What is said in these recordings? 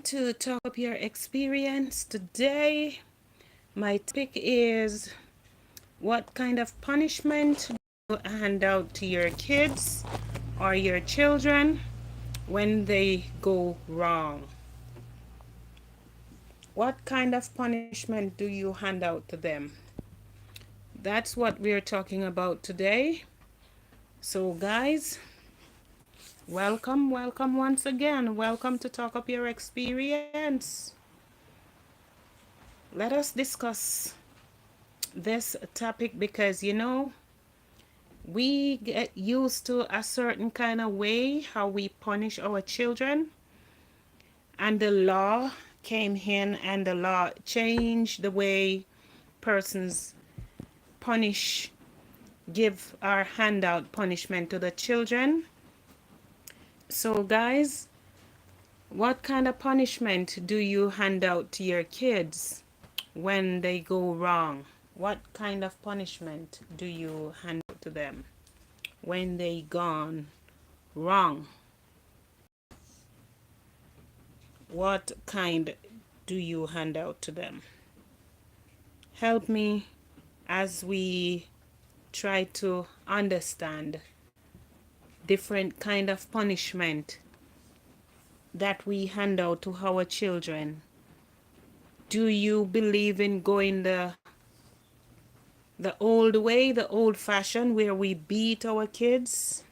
to talk up your experience. Today, my topic is what kind of punishment do you hand out to your kids or your children when they go wrong? What kind of punishment do you hand out to them? That's what we're talking about today. So, guys, welcome once again. Welcome to Talk Up Your Experience. Let us discuss this topic because we get used to a certain kind of way how we punish our children, and the law came in and the law changed the way persons punish, give or hand out punishment to the children. So guys, what kind of punishment do you hand out to your kids when they go wrong? What kind of punishment do you hand out to them when they gone wrong? What kind do you hand out to them? Help me as we try to understand different kind of punishment that we hand out to our children. Do you believe in going the old way, the old fashion, where we beat our kids?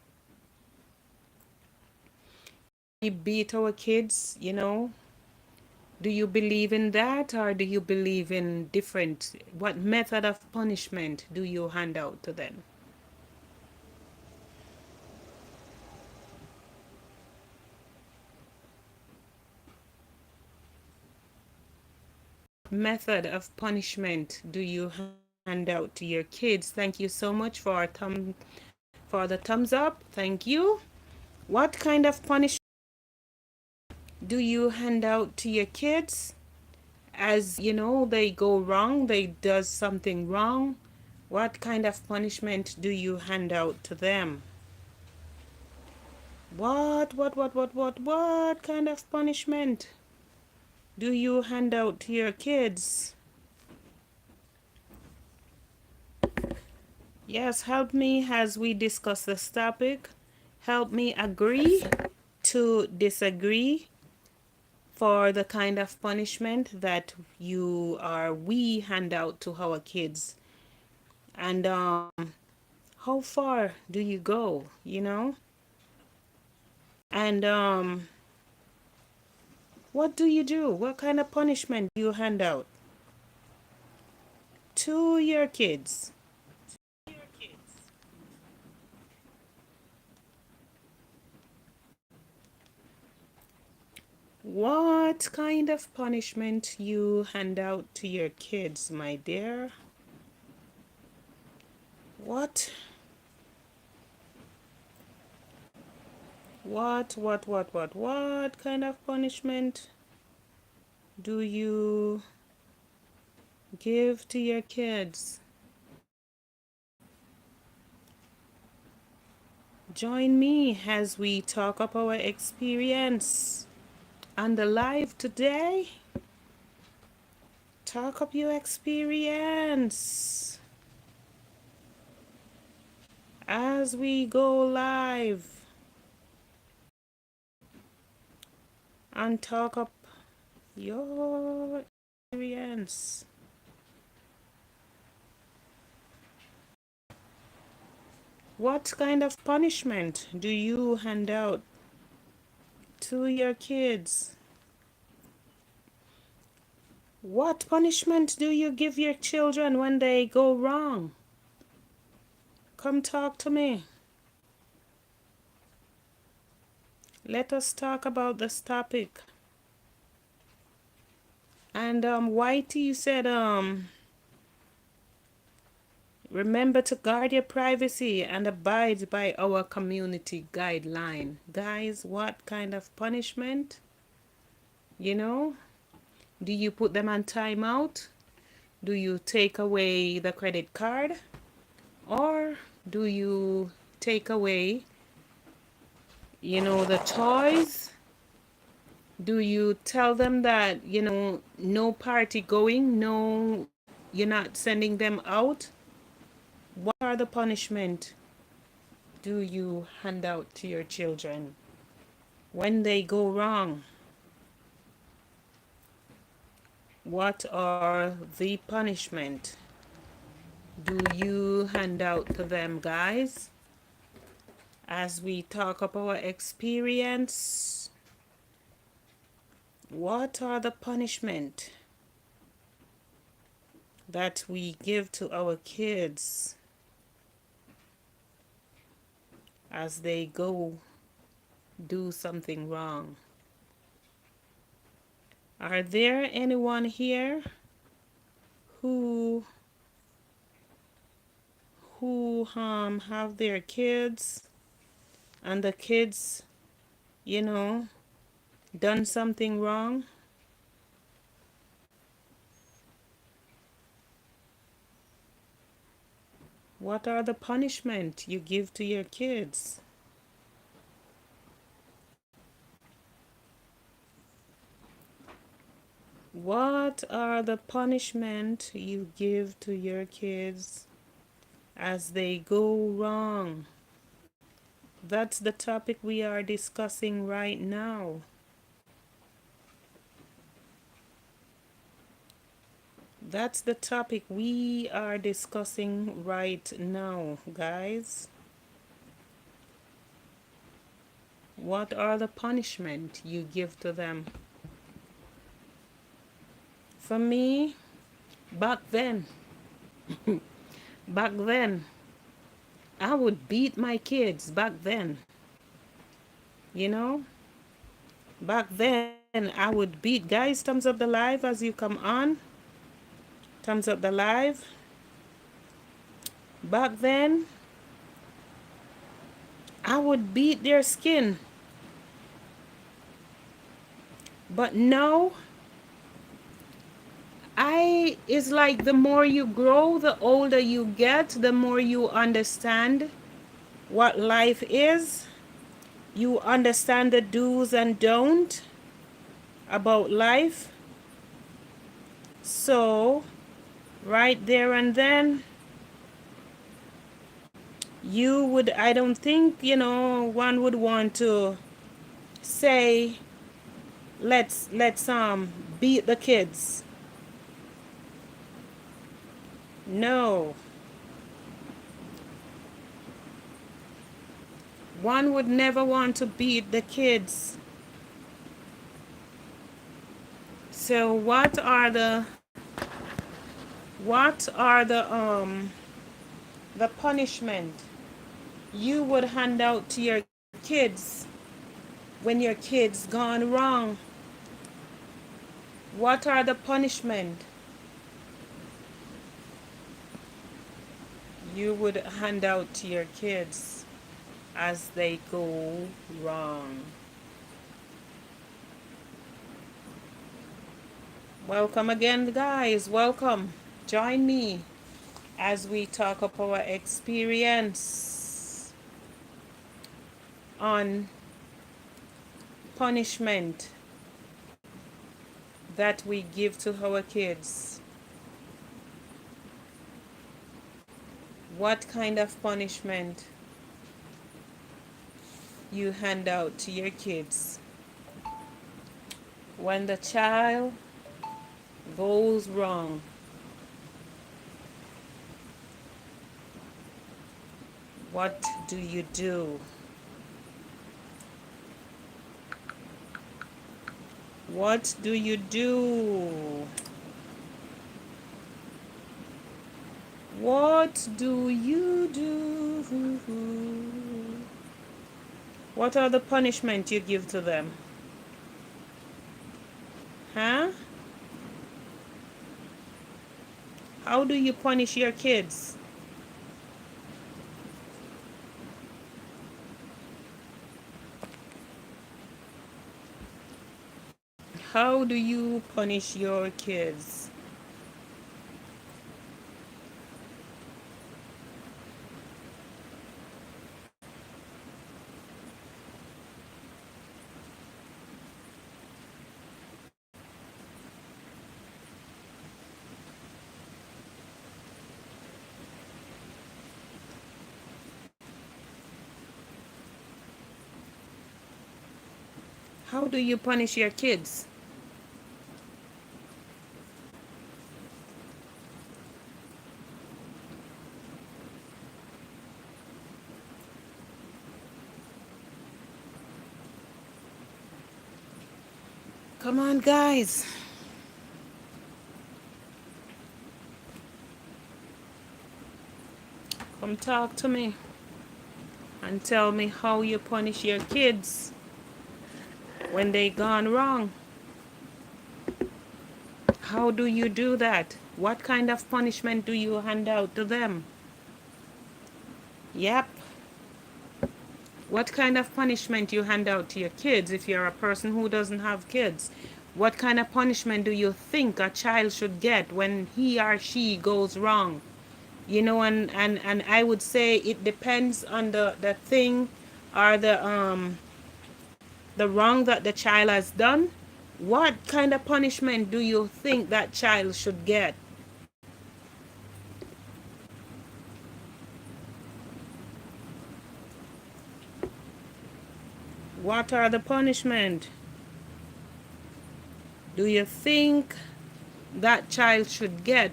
We beat our kids, Do you believe in that, or do you believe in different, what method of punishment do you hand out to them? Method of punishment do you hand out to your kids? Thank you so much for the thumbs up. Thank you. What kind of punishment do you hand out to your kids as they go wrong, they does something wrong? What kind of punishment do you hand out to them? What kind of punishment do you hand out to your kids? Yes, help me as we discuss this topic. Help me agree to disagree for the kind of punishment that we hand out to our kids. And how far do you go, And what do you do? What kind of punishment do you hand out to your kids? What kind of punishment you hand out to your kids, my dear? What kind of punishment do you give to your kids? Join me as we talk up our experience on the live today. Talk up your experience as we go live and talk up your experience. What kind of punishment do you hand out to your kids? What punishment do you give your children when they go wrong? Come talk to me. Let us talk about this topic. And Whitey, you said remember to guard your privacy and abide by our community guideline. Guys, what kind of punishment? Do you put them on timeout? Do you take away the credit card? Or do you take away, the toys Do you tell them that, no party going, no, you're not sending them out? What are the punishment do you hand out to your children when they go wrong? What are the punishment do you hand out to them, guys? As we talk about our experience, what are the punishment that we give to our kids as they go do something wrong? Are there anyone here who have their kids and the kids, you know, done something wrong? What are the punishment you give to your kids? What are the punishment you give to your kids as they go wrong? That's the topic we are discussing right now. That's the topic we are discussing right now, guys. What are the punishment you give to them? For me, back then, back then, I would beat my kids back then. You know? Back then, I would beat. Guys, thumbs up the live as you come on. Thumbs up the live. Back then, I would beat their skin. But now, it's like the more you grow, the older you get, the more you understand what life is. You understand the do's and don'ts about life. So, right there and then, I don't think, one would want to say, let's beat the kids. No. One would never want to beat the kids. So what are the punishment you would hand out to your kids when your kids gone wrong? What are the punishment you would hand out to your kids as they go wrong? Welcome again, guys. Welcome. Join me as we talk about our experience on punishment that we give to our kids. What kind of punishment you hand out to your kids when the child goes wrong? What do you do? What do you do? What do you do? What are the punishment you give to them? Huh? How do you punish your kids? How do you punish your kids? How do you punish your kids? Come on, guys. Come talk to me and tell me how you punish your kids when they gone wrong. How do you do that? What kind of punishment do you hand out to them? Yep. What kind of punishment you hand out to your kids if you're a person who doesn't have kids? What kind of punishment do you think a child should get when he or she goes wrong? You know, and I would say it depends on the thing or the wrong that the child has done. What kind of punishment do you think that child should get? What are the punishment? Do you think that child should get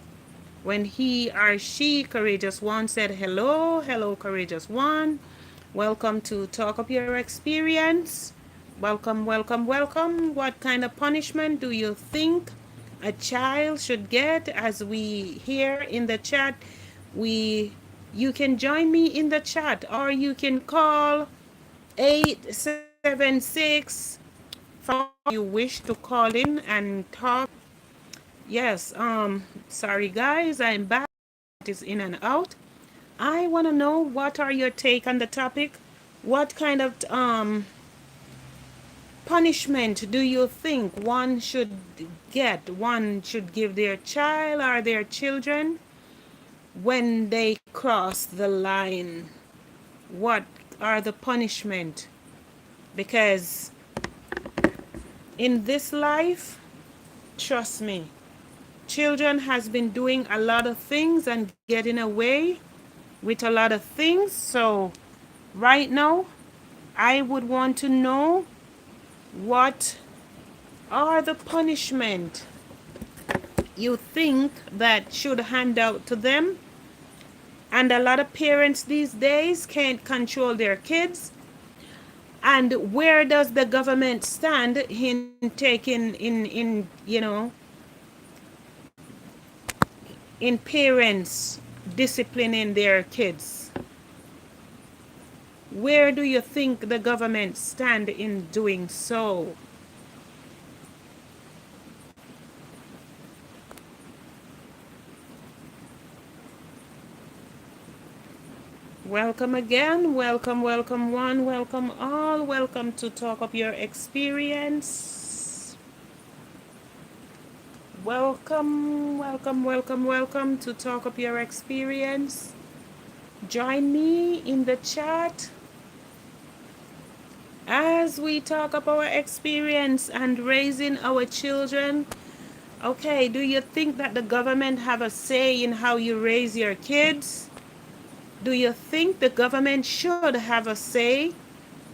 when he or she, Courageous One, said hello, hello, Courageous One. Welcome to Talk Up Your Experience. Welcome, welcome, welcome. What kind of punishment do you think a child should get? As we hear in the chat, we you can join me in the chat, or you can call 876 you wish to call in and talk. Yes, sorry guys, I'm back. It is in and out. I want to know, what are your take on the topic? What kind of punishment do you think one should give their child or their children when they cross the line? What are the punishment? Because in this life, trust me, children has been doing a lot of things and getting away with a lot of things. So right now, I would want to know, what are the punishment you think that should hand out to them? And a lot of parents these days can't control their kids. And where does the government stand in taking in parents disciplining their kids? Where do you think the government stand in doing so? Welcome again, welcome, welcome one, welcome all, welcome to Talk Up Your Experience. Welcome, welcome, welcome, welcome to Talk Up Your Experience. Join me in the chat as we talk about our experience and raising our children. Okay, do you think that the government have a say in how you raise your kids? Do you think the government should have a say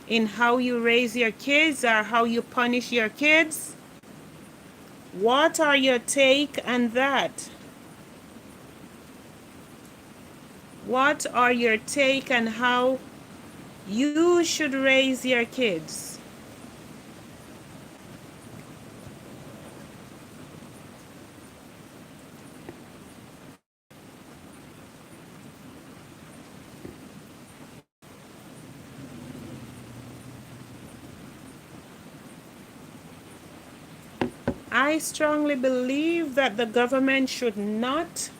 in how you raise your kids or how you punish your kids? What are your take on that? What are your take on how you should raise your kids? I strongly believe that the government should not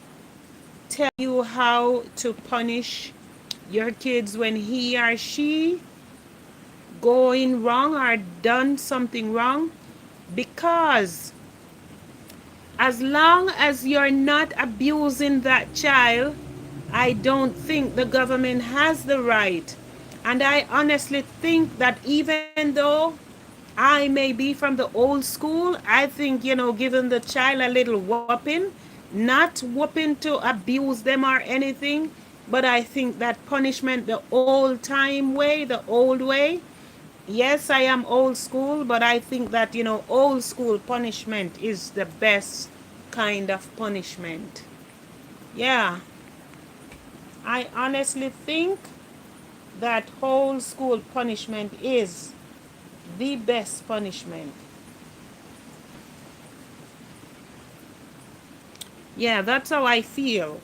tell you how to punish your kids when he or she going wrong or done something wrong, because as long as you're not abusing that child, I don't think the government has the right. And I honestly think that even though I may be from the old school, I think, giving the child a little whooping, not whooping to abuse them or anything, but I think that punishment, the old time way, the old way, yes, I am old school, but I think that, old school punishment is the best kind of punishment. Yeah, I honestly think that old school punishment is the best punishment. Yeah, that's how I feel.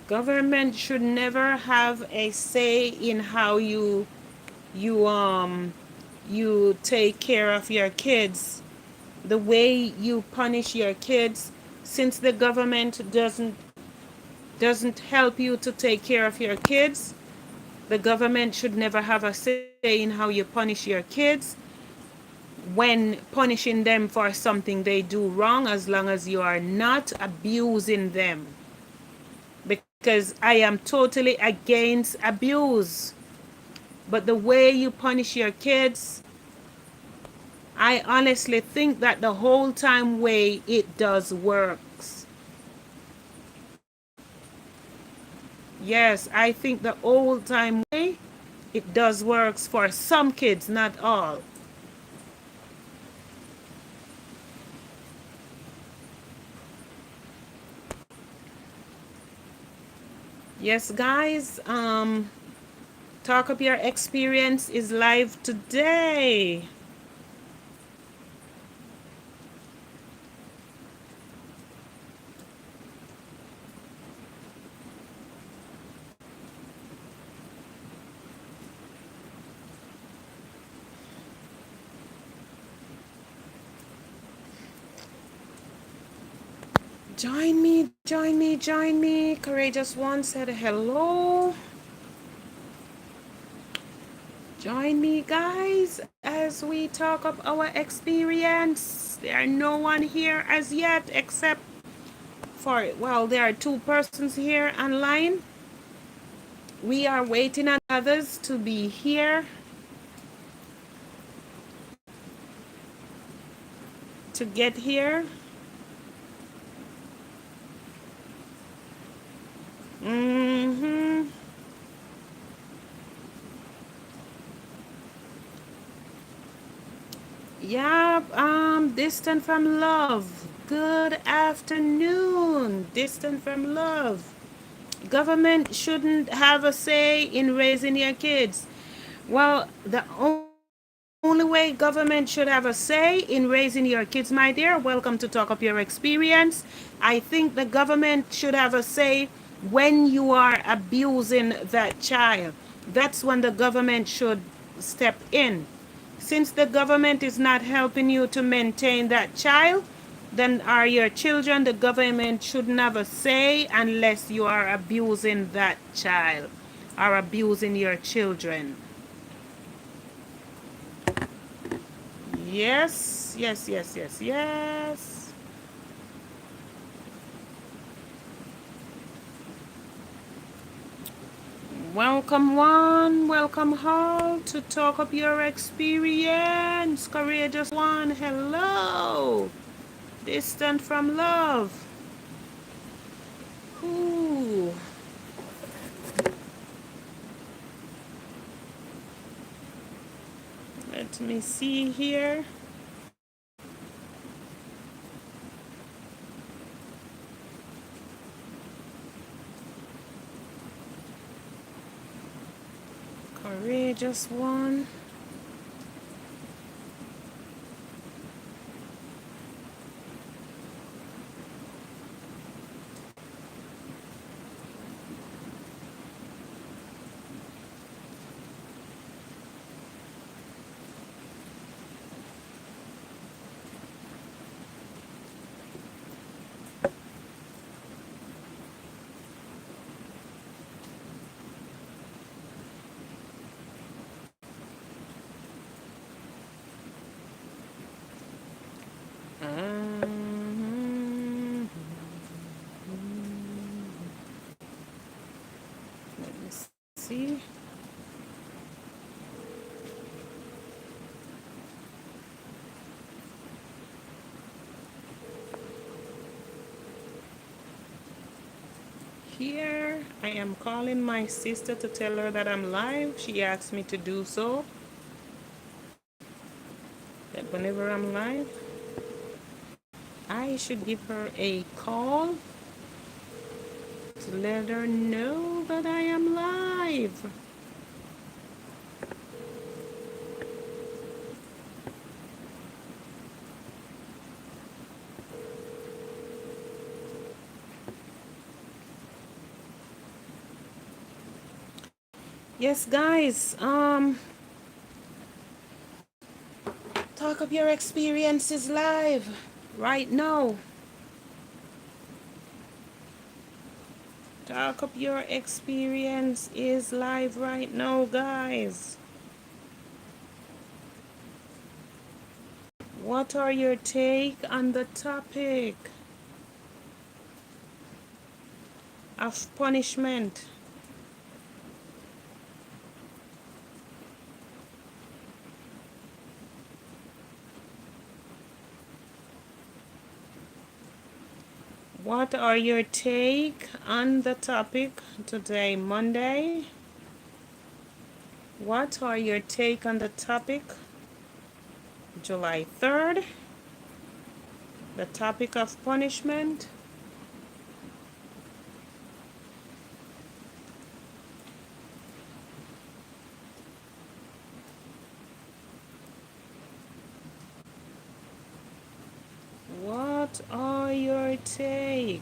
Government should never have a say in how you you take care of your kids, the way you punish your kids. Since the government doesn't help you to take care of your kids, the government should never have a say in how you punish your kids when punishing them for something they do wrong, as long as you are not abusing them, because I am totally against abuse. But the way you punish your kids, I honestly think that the whole time way it does works. Yes, I think the old time way it does works for some kids, not all. Yes, guys. Talk Up Your Experience is live today. Join me, join me, join me. Courageous One said hello. Join me, guys, as we talk up our experience. There are no one here as yet, except for, well, there are two persons here online. We are waiting on others to be here to get here. Mm-hmm. Yep, distant from love. Good afternoon, distant from love. Government shouldn't have a say in raising your kids. Well, the only way government should have a say in raising your kids, my dear, welcome to Talk Up Your Experience. I think the government should have a say when you are abusing that child. That's when the government should step in. Since the government is not helping you to maintain that child, then are your children. The government shouldn't have a say unless you are abusing that child or abusing your children. Yes, yes, yes, yes, yes. Welcome one, welcome all to Talk Up Your Experience. Courageous One, hello. Distant from love. Ooh. Let me see here. Courageous One. Um, Let me see. Here, I am calling my sister to tell her that I'm live. She asked me to do so. That whenever I'm live, I should give her a call to let her know that I am live. Yes, guys. Talk of your experiences live right now. Talk of your experience is live right now, guys. What are your take on the topic of punishment? What are your take on the topic today, Monday? What are your take on the topic, July 3rd? The topic of punishment. What are your take?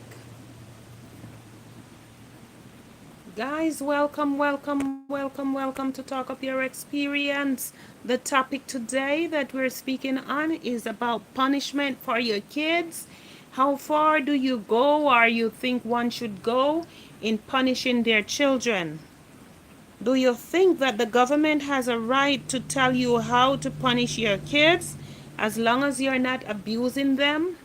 Guys, welcome to Talk Up Your Experience. The topic today that we're speaking on is about punishment for your kids. How far do you go or you think one should go in punishing their children? Do you think that the government has a right to tell you how to punish your kids as long as you're not abusing them?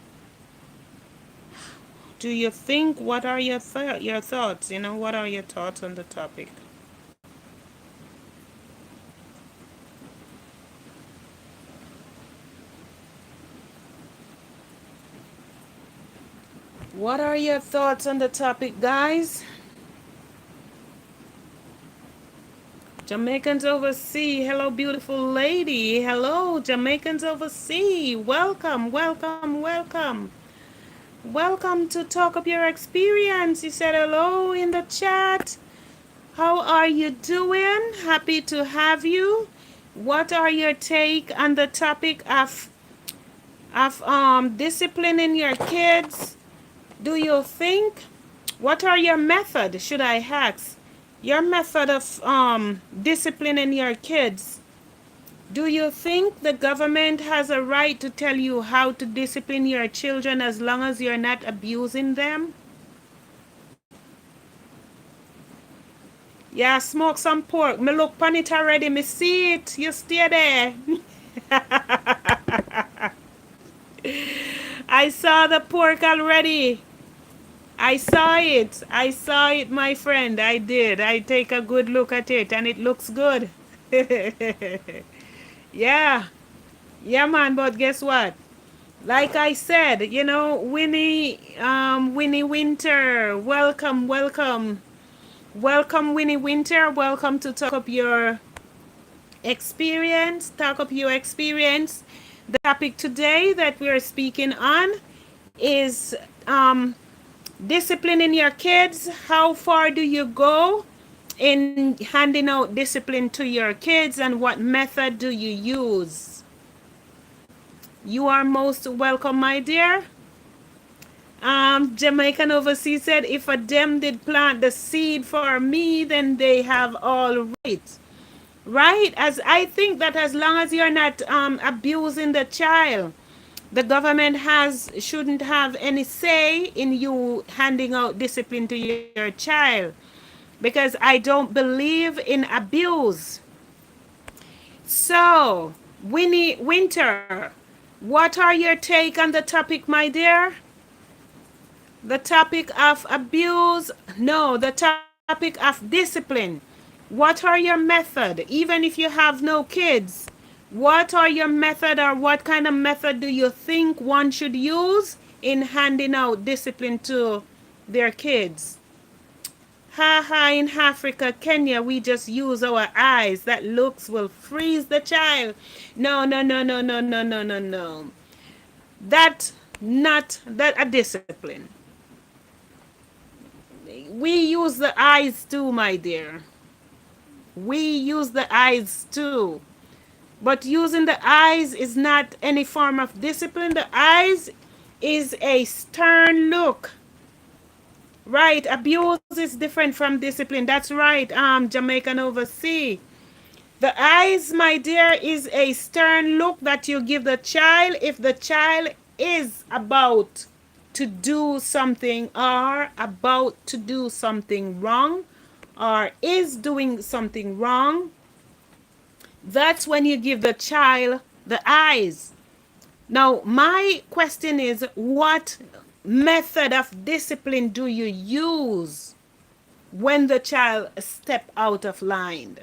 Do you think, what are your thoughts? What are your thoughts on the topic? What are your thoughts on the topic, guys? Jamaicans overseas. Hello, beautiful lady. Hello, Jamaicans overseas. Welcome. Welcome to Talk Up Your Experience. You said hello in the chat. How are you doing? Happy to have you. What are your take on the topic of disciplining your kids? Do you think, what are your method, should I ask? Your method of disciplining your kids. Do you think the government has a right to tell you how to discipline your children as long as you're not abusing them? Yeah, smoke some pork. Me look pan it already. Me see it. You stay there. I saw the pork already. I saw it, my friend. I did. I take a good look at it and it looks good. Yeah. Yeah, man, but guess what? Like I said, Winnie Winter, welcome. Welcome, Winnie Winter. Welcome to Talk Up Your Experience. Talk Up Your Experience. The topic today that we're speaking on is disciplining your kids. How far do you go in handing out discipline to your kids and what method do you use? You are most welcome, my dear. Jamaican Overseas said, if a them did plant the seed for me, then they have all right. Right? As I think that as long as you're not abusing the child, the government shouldn't have any say in you handing out discipline to your child, because I don't believe in abuse. So, Winnie Winter, what are your take on the topic, my dear? The topic of abuse? No, the topic of discipline. What are your method? Even if you have no kids, what are your method, or what kind of method do you think one should use in handing out discipline to their kids? Ha ha, in Africa, Kenya, we just use our eyes. That looks will freeze the child. No, no, no, no, no, no, no, no, no. That not that a discipline. We use the eyes too, my dear. We use the eyes too. But using the eyes is not any form of discipline. The eyes is a stern look. Right, abuse is different from discipline. That's right, Jamaican overseas. The eyes, my dear, is a stern look that you give the child if the child is about to do something or about to do something wrong or is doing something wrong. That's when you give the child the eyes. Now, my question is, what method of discipline do you use when the child step out of line?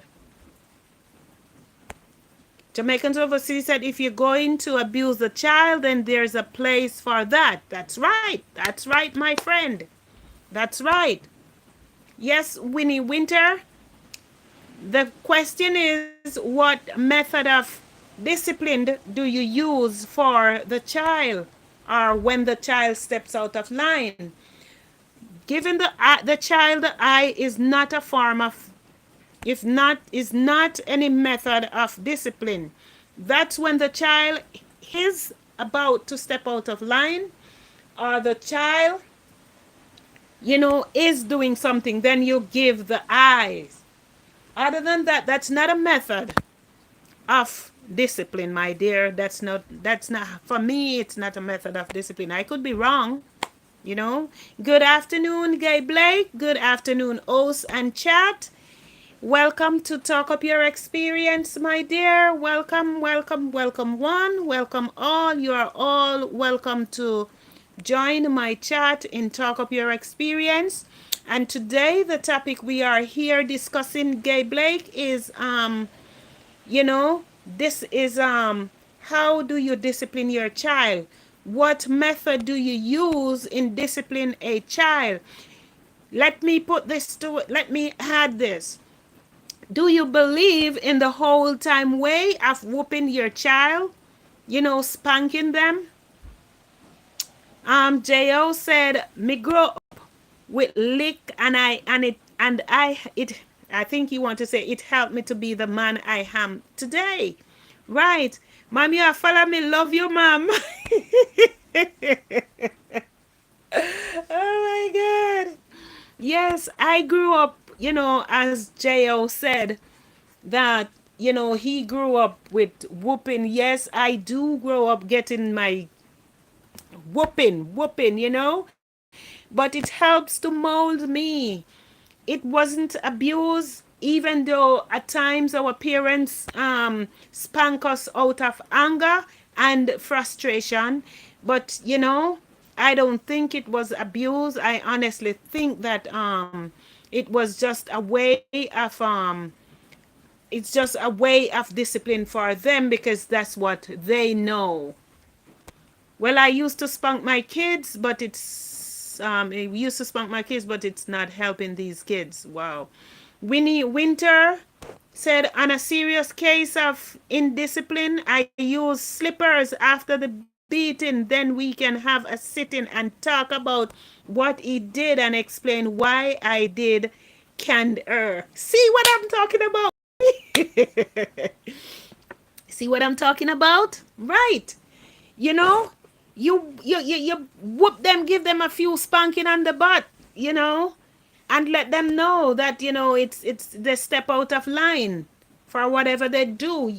Jamaicans overseas said if you're going to abuse the child, then there's a place for that. That's right. That's right, my friend. That's right. Yes, Winnie Winter. The question is, what method of discipline do you use for the child or when the child steps out of line? Giving the child the eye is not a form of, if not, is not any method of discipline. That's when the child is about to step out of line or the child, is doing something, then you give the eyes. Other than that, that's not a method of discipline, my dear. That's not for me. It's not a method of discipline. I could be wrong. Good afternoon, Gay Blake. Good afternoon, Os and Chat. Welcome to Talk Up Your Experience, my dear. Welcome, welcome, welcome one. Welcome all. You are all welcome to join my chat in Talk Up Your Experience. And today the topic we are here discussing, Gay Blake, is this is how do you discipline your child? What method do you use in discipline a child? Let me add this. Do you believe in the whole time way of whooping your child? Spanking them? Jo said, me grow up with lick I think you want to say it helped me to be the man I am today. Right. Mom, you follow me. Love you, mom. Oh my God. Yes, I grew up, as Jo said, that, he grew up with whooping. Yes, I do grow up getting my whooping, but it helps to mold me. It wasn't abuse, even though at times our parents spank us out of anger and frustration. But, I don't think it was abuse. I honestly think that it was just a way of it's just a way of discipline for them because that's what they know. Well, I used to spank my kids, but it's not helping these kids. Wow. Winnie Winter said, on a serious case of indiscipline, I use slippers after the beating. Then we can have a sitting and talk about what he did and explain why I did canned air. See what I'm talking about? See what I'm talking about? Right. You know, you whoop them, give them a few spanking on the butt, and let them know that, it's they step out of line for whatever they do.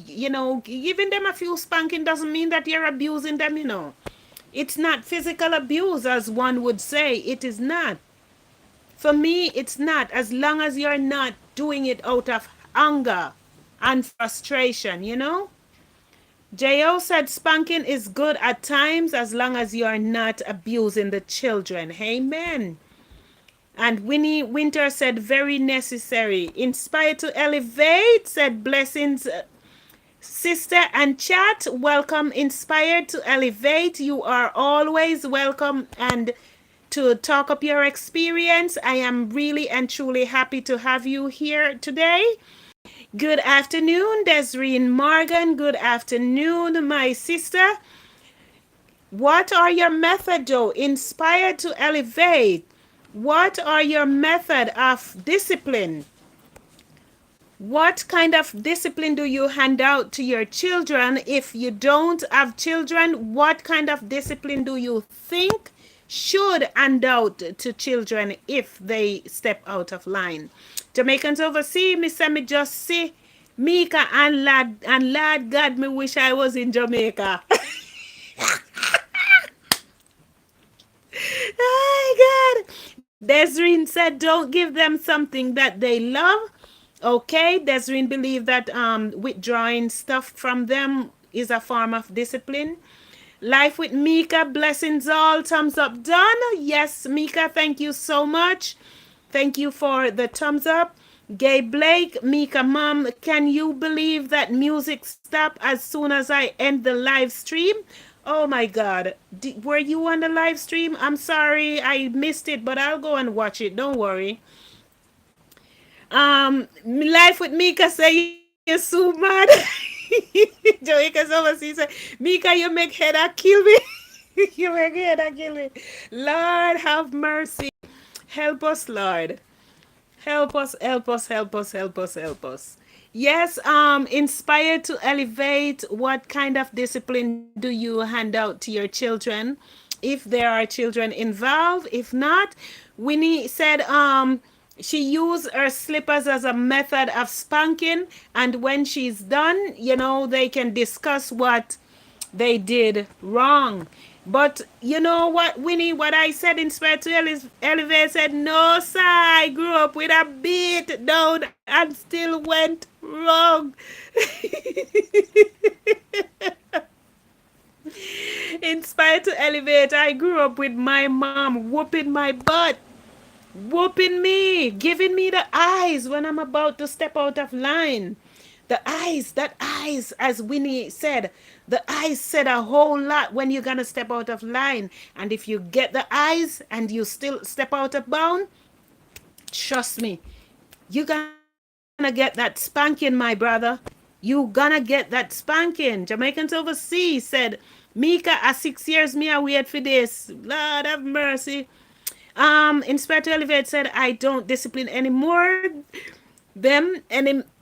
Giving them a few spanking doesn't mean that you're abusing them. It's not physical abuse, as one would say. It is not. For me, it's not, as long as you're not doing it out of anger and frustration. Jo said spanking is good at times as long as you are not abusing the children. Amen. And Winnie Winter said very necessary. Inspired to elevate, said blessings. Sister and chat, welcome. Inspired to elevate. You are always welcome and to talk up your experience. I am really and truly happy to have you here today. Good afternoon, Desreen Morgan. Good afternoon, my sister. What are your method though? Inspired to elevate. What are your method of discipline? What kind of discipline do you hand out to your children? If you don't have children, what kind of discipline do you think should hand out to children if they step out of line? Jamaicans overseas, me say me just see Mika and lad God, me wish I was in Jamaica. Oh my God. Desreen said, don't give them something that they love. Okay, Desreen believe that withdrawing stuff from them is a form of discipline. Life with Mika, blessings all, thumbs up done. Yes, Mika, thank you so much. Thank you for the thumbs up. Gay Blake, Mika mom, can you believe that music stopped as soon as I end the live stream? Oh my God. Were you on the live stream? I'm sorry, I missed it, but I'll go and watch it. Don't worry. Life with Mika say you're so mad. Jamaica's overseas say, Mika, you make head kill me. You make head kill me. Lord have mercy. Help us, Lord. Help us, help us, help us, help us, help us. Yes, inspired to elevate. What kind of discipline do you hand out to your children? If there are children involved, if not, Winnie said she used her slippers as a method of spanking, and when she's done, they can discuss what they did wrong. But you know what, Winnie, what I said in Spiritual Elevate said, no, sir, I grew up with a beat down and still went wrong. Inspired to Elevate, I grew up with my mom whooping my butt, whooping me, giving me the eyes when I'm about to step out of line. The eyes, that eyes, as Winnie said, the eyes said a whole lot when you're gonna step out of line. And if you get the eyes and you still step out of bound, trust me, you're gonna get that spanking, my brother. You gonna get that spanking. Jamaicans overseas said, Mika, at 6 years, me I wait for this. Lord have mercy. Inspector Elevate said, I don't discipline anymore.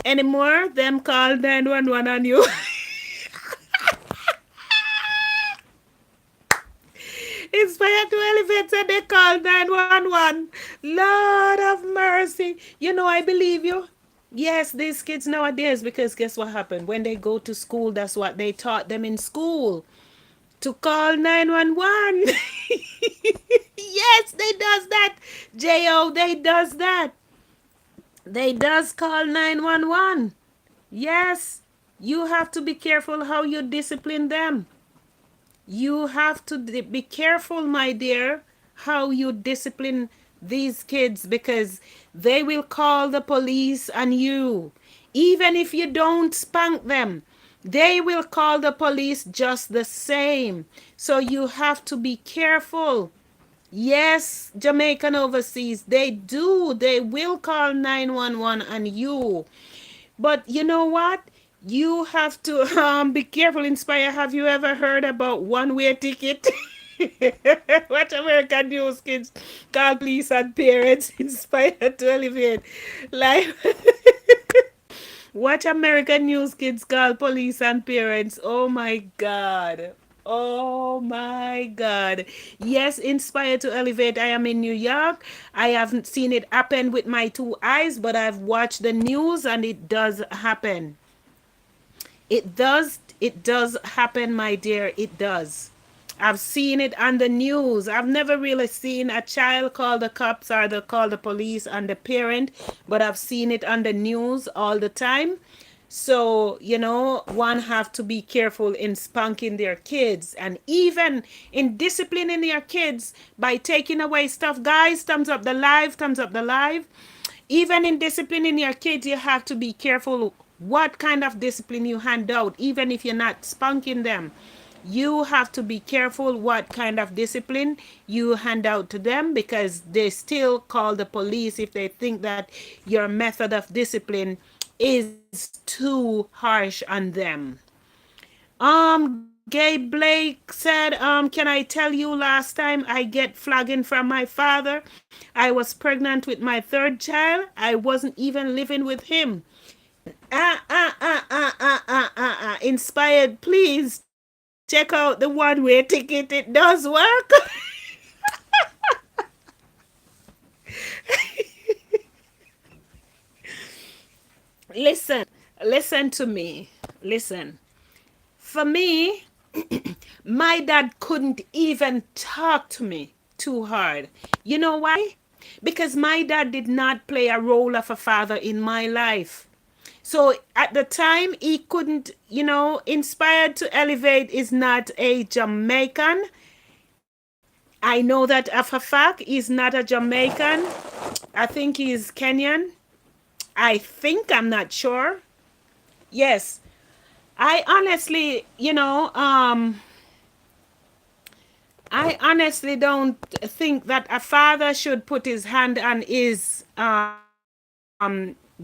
Anymore. Them call 911 on you. Inspired to Elevate said they call 911. Lord of mercy. I believe you. Yes, these kids nowadays, because guess what happened? When they go to school, that's what they taught them in school. To call 911. Yes, they does that. J.O., they does that. They does call 911. Yes, you have to be careful how you discipline them. You have to be careful, my dear, how you discipline these kids, because they will call the police on you. Even if you don't spank them, they will call the police just the same. So you have to be careful. Yes, Jamaican overseas, they do. They will call 911 on you. But you know what? You have to be careful, Inspire. Have you ever heard about one-way ticket? What American news kids call police and parents inspired to elevate life. Watch American news kids call police and parents. Oh my God. Oh my God. Yes, inspired to elevate. I am in New York. I haven't seen it happen with my two eyes, but I've watched the news and it does happen. It does happen, my dear. It does. I've seen it on the news. I've never really seen a child call the cops or call the police on the parent, but I've seen it on the news all the time. So, one have to be careful in spanking their kids and even in disciplining your kids by taking away stuff. Guys, thumbs up the live, thumbs up the live. Even in disciplining your kids, you have to be careful what kind of discipline you hand out, even if you're not spanking them. You have to be careful what kind of discipline you hand out to them, because they still call the police if they think that your method of discipline is too harsh on them. Gay Blake said, can I tell you last time I get flagging from my father? I was pregnant with my third child. I wasn't even living with him. Inspired, please check out the one-way ticket. It does work. Listen, listen to me. Listen. For me, my dad couldn't even talk to me too hard. You know why? Because my dad did not play a role of a father in my life. So at the time, he couldn't, Inspired to Elevate is not a Jamaican. I know that of a fact. He's not a Jamaican. I think he's Kenyan. I think, I'm not sure. Yes. I honestly, I honestly don't think that a father should put his hand on his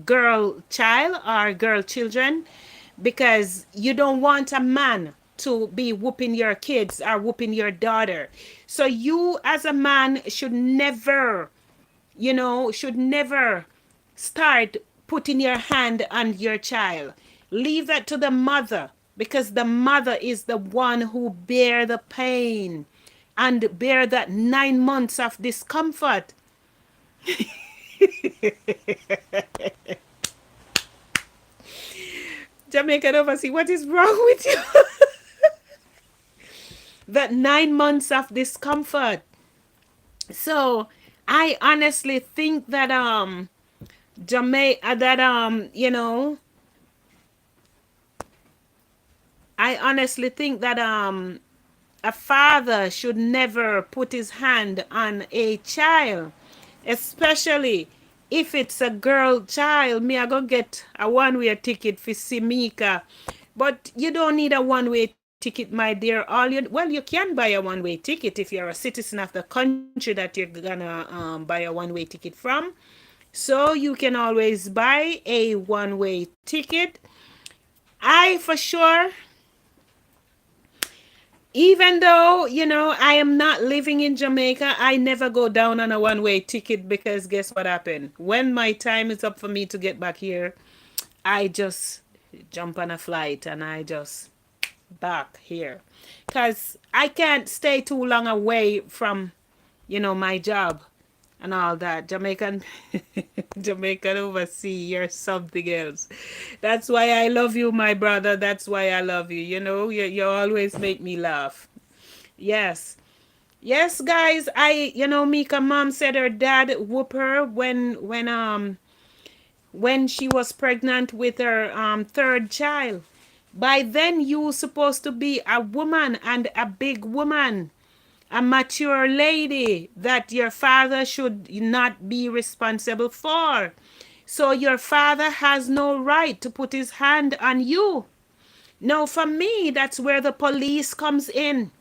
girl child or girl children, because you don't want a man to be whooping your kids or whooping your daughter. So you as a man should never, should never start putting your hand on your child. Leave that to the mother, because the mother is the one who bear the pain and bear that 9 months of discomfort. Jamaican overseas, what is wrong with you? That 9 months of discomfort. So I honestly think that Jamaica that I honestly think that a father should never put his hand on a child, especially if it's a girl child. Me, I go get a one-way ticket for Simika, but you don't need a one-way ticket, my dear. You can buy a one-way ticket if you're a citizen of the country that you're gonna buy a one-way ticket from. So you can always buy a one-way ticket. I for sure, even though, I am not living in Jamaica, I never go down on a one-way ticket, because guess what happened? When my time is up for me to get back here, I just jump on a flight and I just back here. Because I can't stay too long away from, my job and all that. Jamaican overseas, you're something else. That's why I love you, my brother. That's why I love you. You always make me laugh. Yes. Yes, guys. Mika mom said her dad whooped her when she was pregnant with her third child. By then you supposed to be a woman, and a big woman, a mature lady that your father should not be responsible for. So your father has no right to put his hand on you. Now, for me, that's where the police comes in.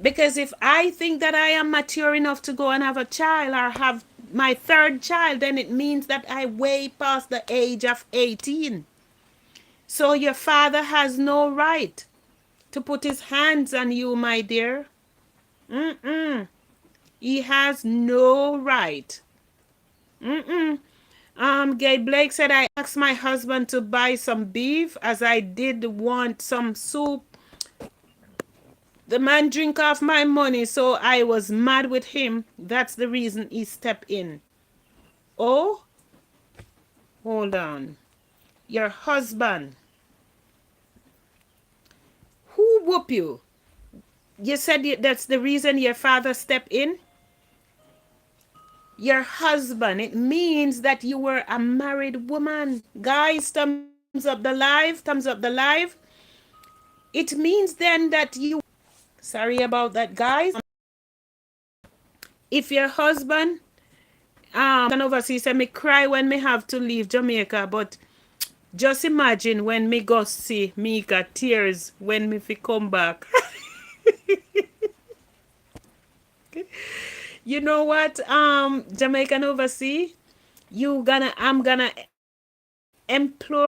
Because if I think that I am mature enough to go and have a child or have my third child, then it means that I way past the age of 18. So your father has no right to put his hands on you, my dear. Mm-mm. He has no right. Mm-mm. Gay Blake said, I asked my husband to buy some beef as I did want some soup. The man drink off my money, so I was mad with him. That's the reason he stepped in. Oh, hold on. Your husband. Who whoop you? You said that's the reason your father stepped in? Your husband. It means that you were a married woman. Guys, thumbs up the live. Thumbs up the live. It means then that you... Sorry about that, guys. If your husband... overseas said me cry when me have to leave Jamaica, but Just imagine when me go see Mika tears when me fi come back. You know what, Jamaican overseas, I'm gonna implore.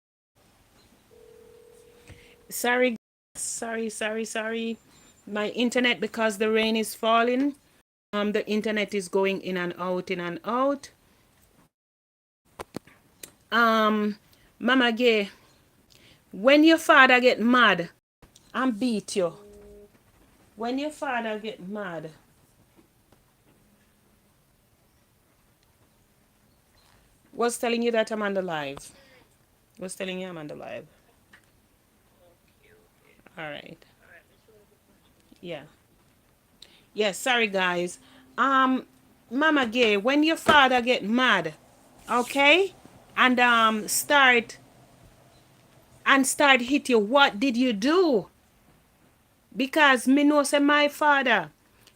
Sorry, sorry. My internet, because the rain is falling. The internet is going in and out, in and out. Um, Mama Gay, when your father get mad and beat you, when your father get mad, was telling you that I'm on the live. Was telling you I'm on the live. All right. Yeah. Yes, sorry guys. Um, Mama Gay, when your father get mad, okay, and start hit you, what did you do? Because me know say my father,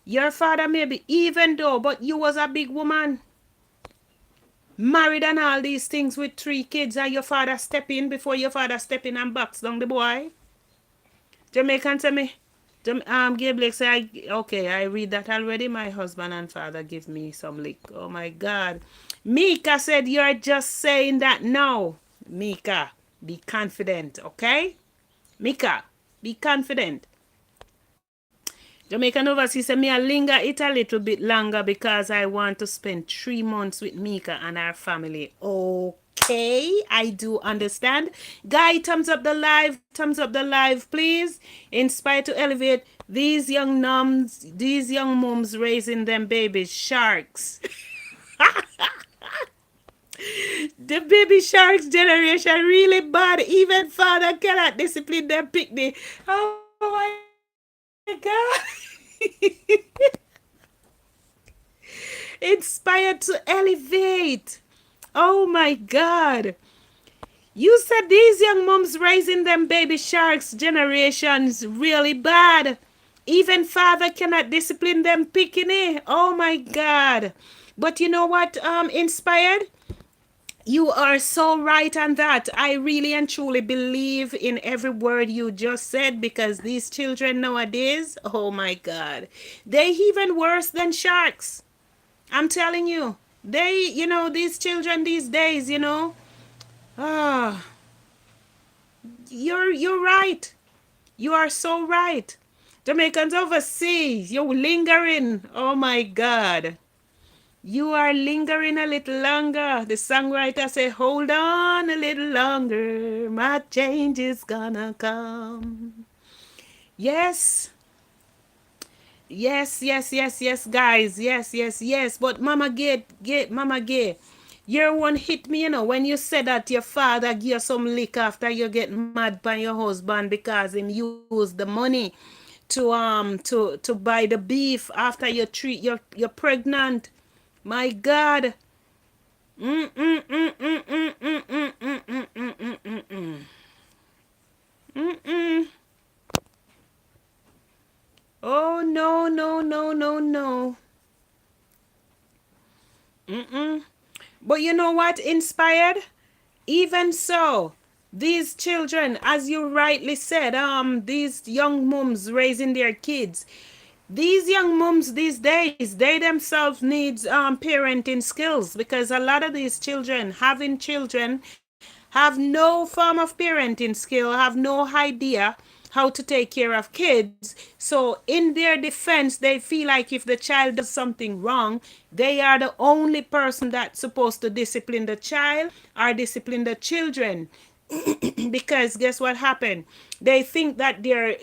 your father maybe even though, but you was a big woman, married and all these things with 3 kids, and your father step in before your father step in and box down the boy. Jamaican tell me, Gabe Blake say, okay, I read that already. My husband and father give me some lick. Oh my God. Mika said, you're just saying that now. Mika, be confident, okay? Mika, be confident. Jamaican overseas said, me I linger it a little bit longer because I want to spend 3 months with Mika and our family. Okay, I do understand. Guy, thumbs up the live, please. Inspire to elevate these young nuns, these young moms raising them babies, sharks. The baby sharks generation really bad. Even father cannot discipline their picnic. Oh my God. Inspired to elevate. Oh my God. You said these young moms raising them baby sharks generations really bad. Even father cannot discipline them picking it. Oh my God. But you know what, Inspired? You are so right on that. I really and truly believe in every word you just said, because these children nowadays, oh my God, they even worse than sharks. I'm telling you. These children these days, ah, you're right. You are so right. Jamaicans overseas, you're lingering. Oh my God. You are lingering a little longer. The songwriter say, hold on a little longer. My change is gonna come. Yes. Yes, guys. Yes. But Mama Gay, your one hit me, when you said that your father give you some lick after you get mad by your husband because him use the money to buy the beef after you treat you're pregnant. My God. Mm mm mm mm mm mm mm mm mm mm mm mm mm. Mm-mm. Oh no. Mm-mm. But you know what, Inspired? Even so, these children, as you rightly said, these young moms raising their kids, these young moms these days, they themselves needs parenting skills, because a lot of these children having children have no form of parenting skill, have no idea how to take care of kids. So in their defense, they feel like if the child does something wrong, they are the only person that's supposed to discipline the child or discipline the children. Because guess what happened? They think that they're,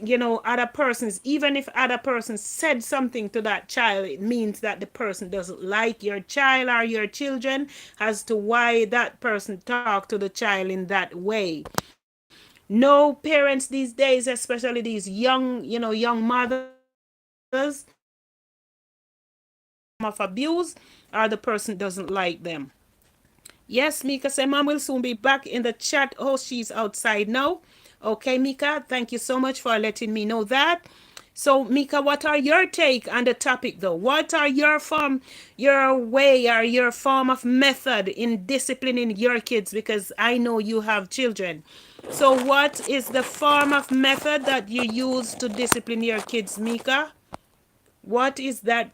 other persons, even if other persons said something to that child, it means that the person doesn't like your child or your children, as to why that person talked to the child in that way. No parents these days, especially these young mothers, of abuse, or the person doesn't like them. Yes, Mika said, Mom will soon be back in the chat. Oh, she's outside now. Okay, Mika, thank you so much for letting me know that. So, Mika, what are your take on the topic, though? What are your way, or your form of method in disciplining your kids? Because I know you have children. So, what is the form of method that you use to discipline your kids, Mika? What is that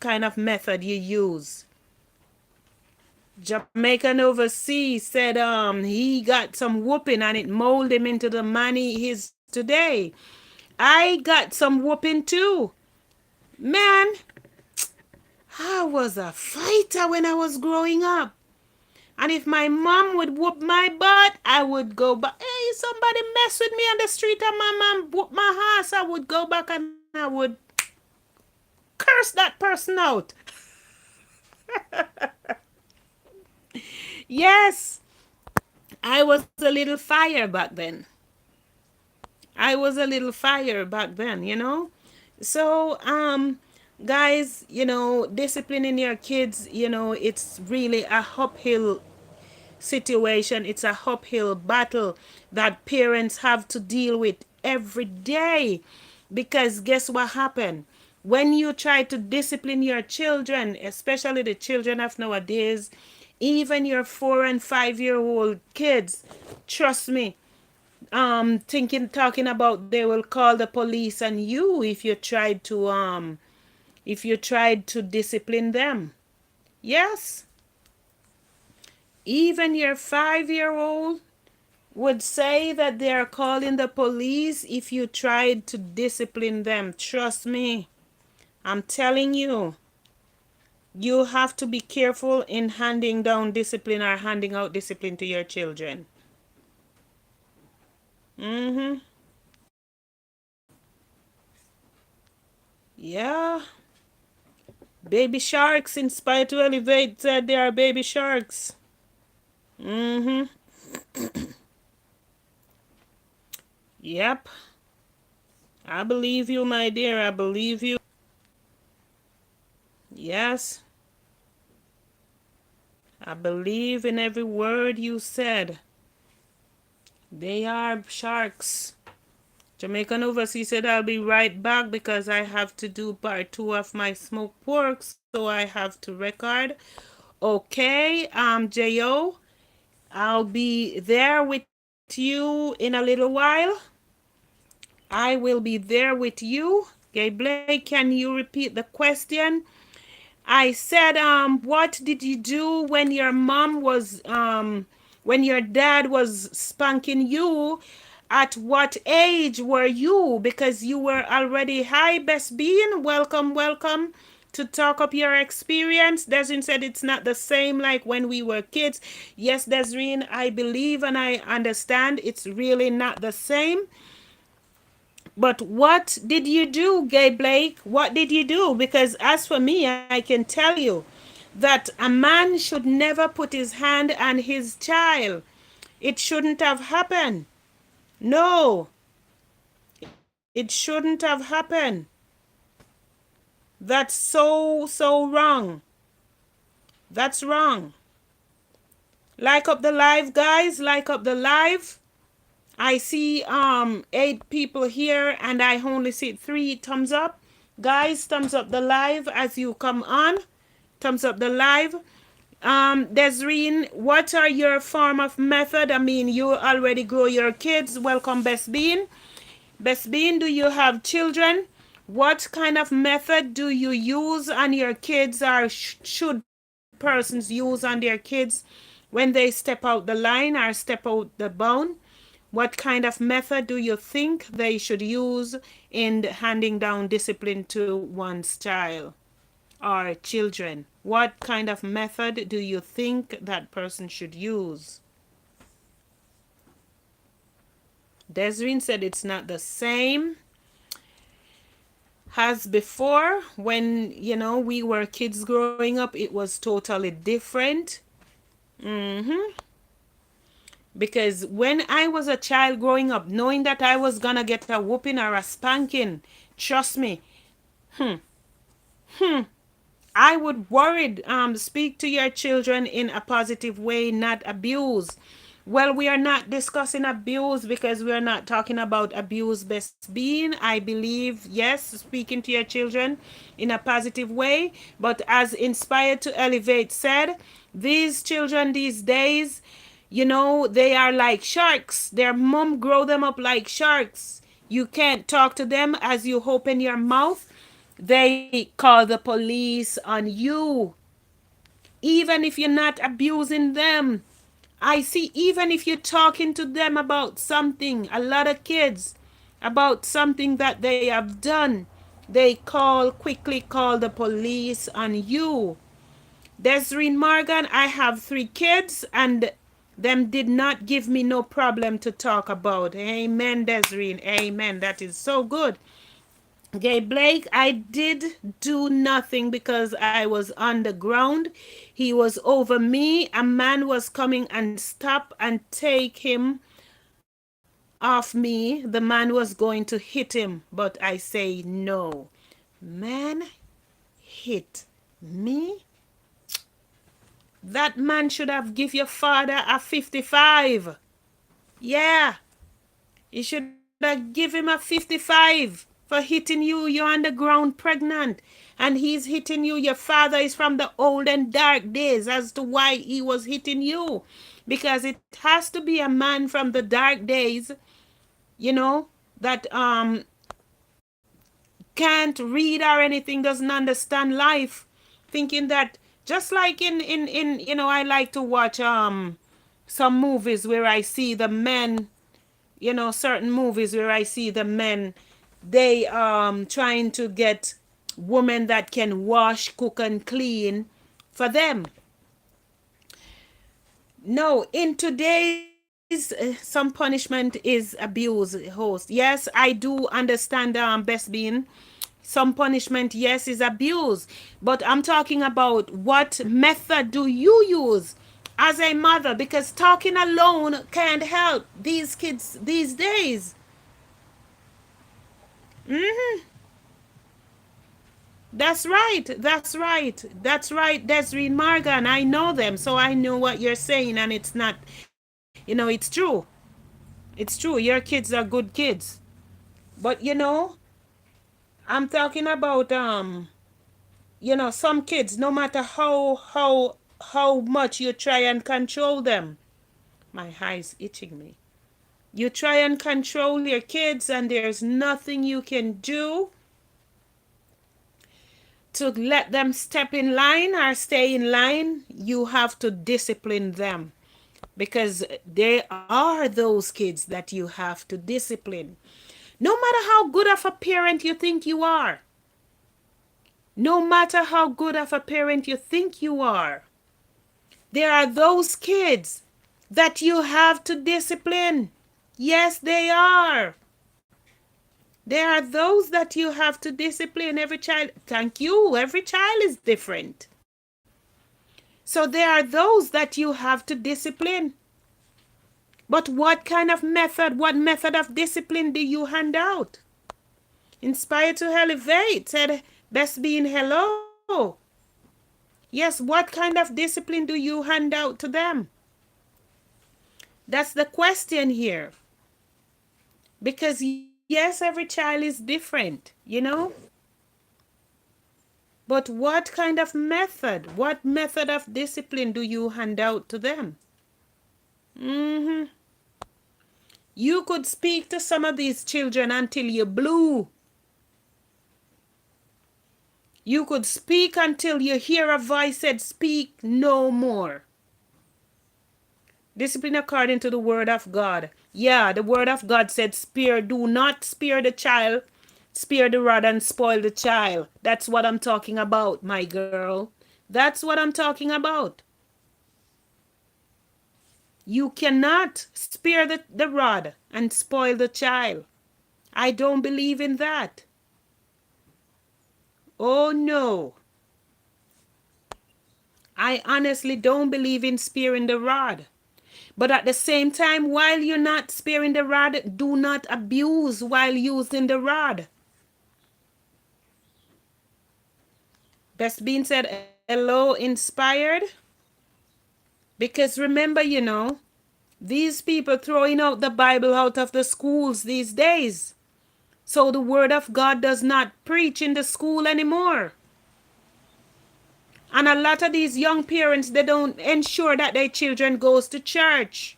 kind of method you use? Jamaican overseas said he got some whooping and it molded him into the man he is today. I got some whooping too. Man, I was a fighter when I was growing up. And if my mom would whoop my butt, I would go back. Hey, somebody mess with me on the street and my mom whoop my ass, I would go back and I would curse that person out. Yes, I was a little fire back then. I was a little fire back then, you know? So, guys, disciplining your kids, it's really a uphill situation. It's a uphill battle that parents have to deal with every day. Because guess what happened? When you try to discipline your children, especially the children of nowadays, even your 4 and 5 year old kids, trust me, talking about they will call the police on you if you tried to discipline them. Yes, even your 5 year old would say that they are calling the police if you tried to discipline them. Trust me, I'm telling you, you have to be careful in handing down discipline or handing out discipline to your children. Mm-hmm. Yeah. Baby sharks inspired to elevate said they are baby sharks. Mm-hmm. Yep. I believe you, my dear. I believe you. Yes. I believe in every word you said. They are sharks. Jamaican Overseas said I'll be right back because I have to do part 2 of my smoked pork, so I have to record. Okay, Jo, I'll be there with you in a little while. I will be there with you. Okay, Blake, can you repeat the question? I said, what did you do when your mom was, when your dad was spanking you? At what age were you? Because you were already, hi, Best Bean, welcome, welcome to talk up your experience. Desireen said it's not the same like when we were kids. Yes, Desireen, I believe and I understand it's really not the same. But what did you do, Gay Blake? What did you do? Because as for me, I can tell you that a man should never put his hand on his child. It shouldn't have happened. No, it shouldn't have happened. That's so wrong. That's wrong. Like up the live, guys. Like up the live. I see 8 people here and I only see 3 thumbs up. Guys, thumbs up the live as you come on. Thumbs up the live. Desreen, what are your form of method? I mean, you already grow your kids. Welcome, Best Bean. Best Bean, do you have children? What kind of method do you use on your kids, or should persons use on their kids when they step out the line or step out the bone? What kind of method do you think they should use in handing down discipline to one's child or children? What kind of method do you think that person should use? Desireen said it's not the same as before. When, we were kids growing up, it was totally different. Because when I was a child growing up, knowing that I was gonna get a whooping or a spanking, trust me, I would worried speak to your children in a positive way, not abuse. Well, we are not discussing abuse because we are not talking about abuse best being. I believe, yes, speaking to your children in a positive way, but as Inspired to Elevate said, these children these days, they are like sharks. Their mom grow them up like sharks. You can't talk to them as you open your mouth. They call the police on you, even if you're not abusing them. I see, even if you're talking to them about something, a lot of kids, about something that they have done, they quickly call the police on you. Desiree Morgan, I have 3 kids and them did not give me no problem to talk about. Amen, Desiree. Amen. That is so good. Gay Blake, I did do nothing because I was on the ground. He was over me. A man was coming and stop and take him off me. The man was going to hit him, but I say no. Man hit me? That man should have give your father a 55. Yeah, you should have give him a 55 for hitting you. You're on the ground pregnant. And he's hitting you. Your father is from the old and dark days as to why he was hitting you. Because it has to be a man from the dark days, you know, that can't read or anything, doesn't understand life. Thinking that just like in I like to watch some movies where I see the men, certain movies where I see the men, they trying to get women that can wash, cook and clean for them. No, in today's some punishment is abuse, host. Yes, I do understand best being. Some punishment, yes, is abuse. But I'm talking about what method do you use as a mother? Because talking alone can't help these kids these days. Hmm. That's right. That's right. That's right. Desiree Morgan. I know them, so I know what you're saying, and it's not, it's true. It's true. Your kids are good kids. But I'm talking about some kids, no matter how much you try and control them. My eye's itching me. You try and control your kids and there's nothing you can do to let them step in line or stay in line. You have to discipline them because they are those kids that you have to discipline. No matter how good of a parent you think you are, no matter how good of a parent you think you are, there are those kids that you have to discipline. Yes, they are. There are those that you have to discipline. Every child, thank you, every child is different. So there are those that you have to discipline. But what method of discipline do you hand out? Inspire to Elevate said, best being hello. Yes, what kind of discipline do you hand out to them? That's the question here. Because yes, every child is different. But what kind of method, what method of discipline do you hand out to them? Mm-hmm. You could speak to some of these children until you blue. You could speak until you hear a voice said, speak no more. Discipline according to the word of God. Yeah, the word of God said, do not spare the child, spare the rod and spoil the child. That's what I'm talking about, my girl. That's what I'm talking about. You cannot spare the rod and spoil the child. I don't believe in that. Oh no. I honestly don't believe in sparing the rod. But at the same time, while you're not sparing the rod, do not abuse while using the rod. Best Bean said, hello, inspired. Because remember, These people throwing out the Bible out of the schools these days. So the word of God does not preach in the school anymore. And a lot of these young parents, they don't ensure that their children goes to church.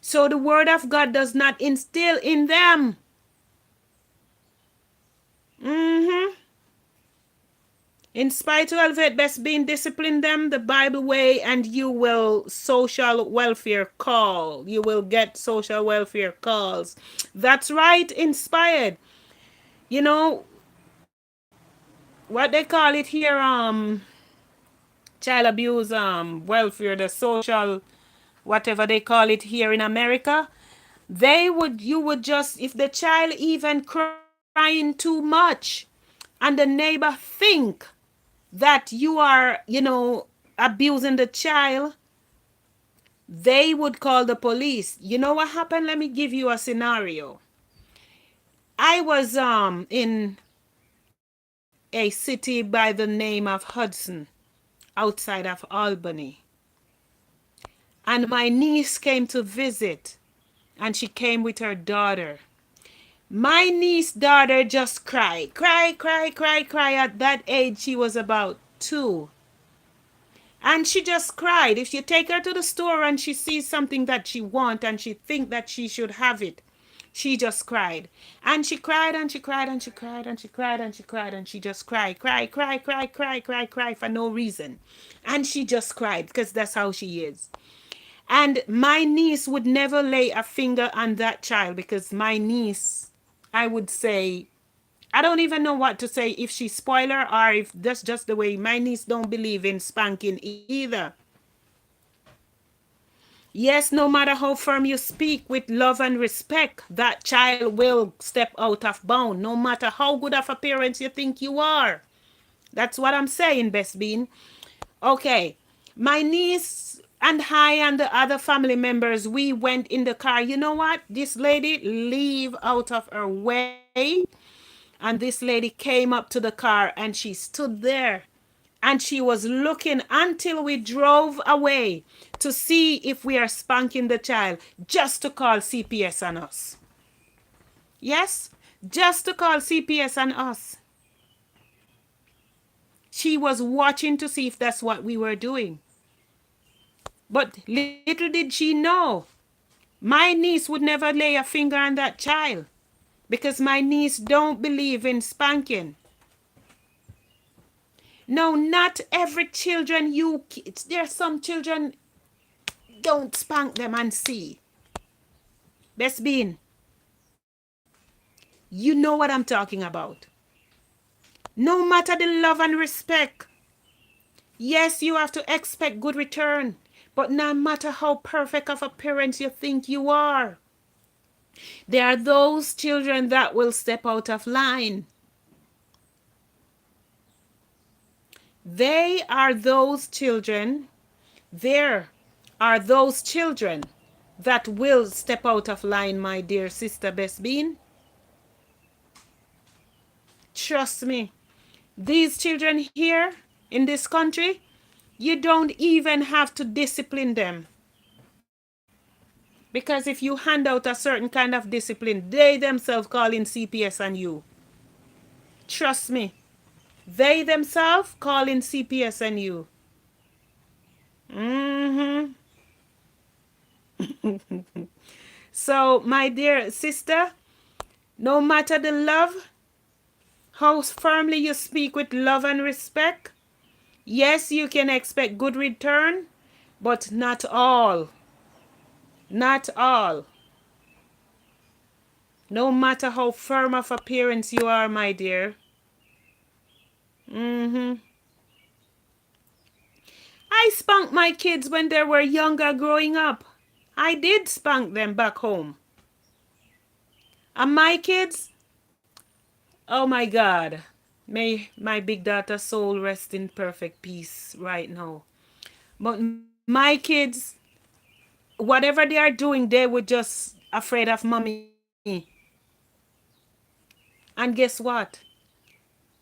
So the word of God does not instill in them. Mm-hmm. In spite of it best being discipline them the Bible way, and you will social welfare call. You will get social welfare calls. That's right, inspired. You know what they call it here, child abuse welfare, the social whatever they call it here in America. They would you would just, if the child even crying too much and the neighbor think that you are, abusing the child, they would call the police. You know what happened? Let me give you a scenario. I was in a city by the name of Hudson, outside of Albany, and my niece came to visit, and she came with her daughter. My niece daughter just cried, cry, cry, cry, cry. At that age, she was about 2. And she just cried. If you take her to the store and she sees something that she wants and she think that she should have it, she just cried. And she cried and she cried and she cried and she cried and she cried and she just cried, cry, cry, cry, cry, cry, cry for no reason. And she just cried because that's how she is. And my niece would never lay a finger on that child because my niece, I would say, I don't even know what to say, if she spoil her or if that's just the way. My niece don't believe in spanking either. Yes, no matter how firm you speak with love and respect, that child will step out of bound, no matter how good of a parent you think you are. That's what I'm saying, Best Bean. Okay, my niece and I and the other family members, we went in the car. You know what? This lady leave out of her way, and this lady came up to the car and she stood there and she was looking until we drove away to see if we are spanking the child, just to call CPS on us. Yes, just to call CPS on us. She was watching to see if that's what we were doing. But little did she know, my niece would never lay a finger on that child because my niece don't believe in spanking. No, not every children you, there's some children don't spank them and see. Best Bean, you know what I'm talking about. No matter the love and respect, yes, you have to expect good return. But no matter how perfect of a parent you think you are, there are those children that will step out of line. They are those children, there are those children that will step out of line, my dear sister Best Bean. Trust me. These children here in this country, you don't even have to discipline them. Because if you hand out a certain kind of discipline, they themselves call in CPS on you. Trust me. They themselves call in CPS on you. Mm-hmm. So, my dear sister, no matter the love, how firmly you speak with love and respect, yes, you can expect good return, but not all. Not all. No matter how firm of appearance you are, my dear. Mm-hmm. I spanked my kids when they were younger growing up. I did spank them back home. And my kids, oh my God. May my big daughter's soul rest in perfect peace right now. But my kids, whatever they are doing, they were just afraid of mommy. And guess what?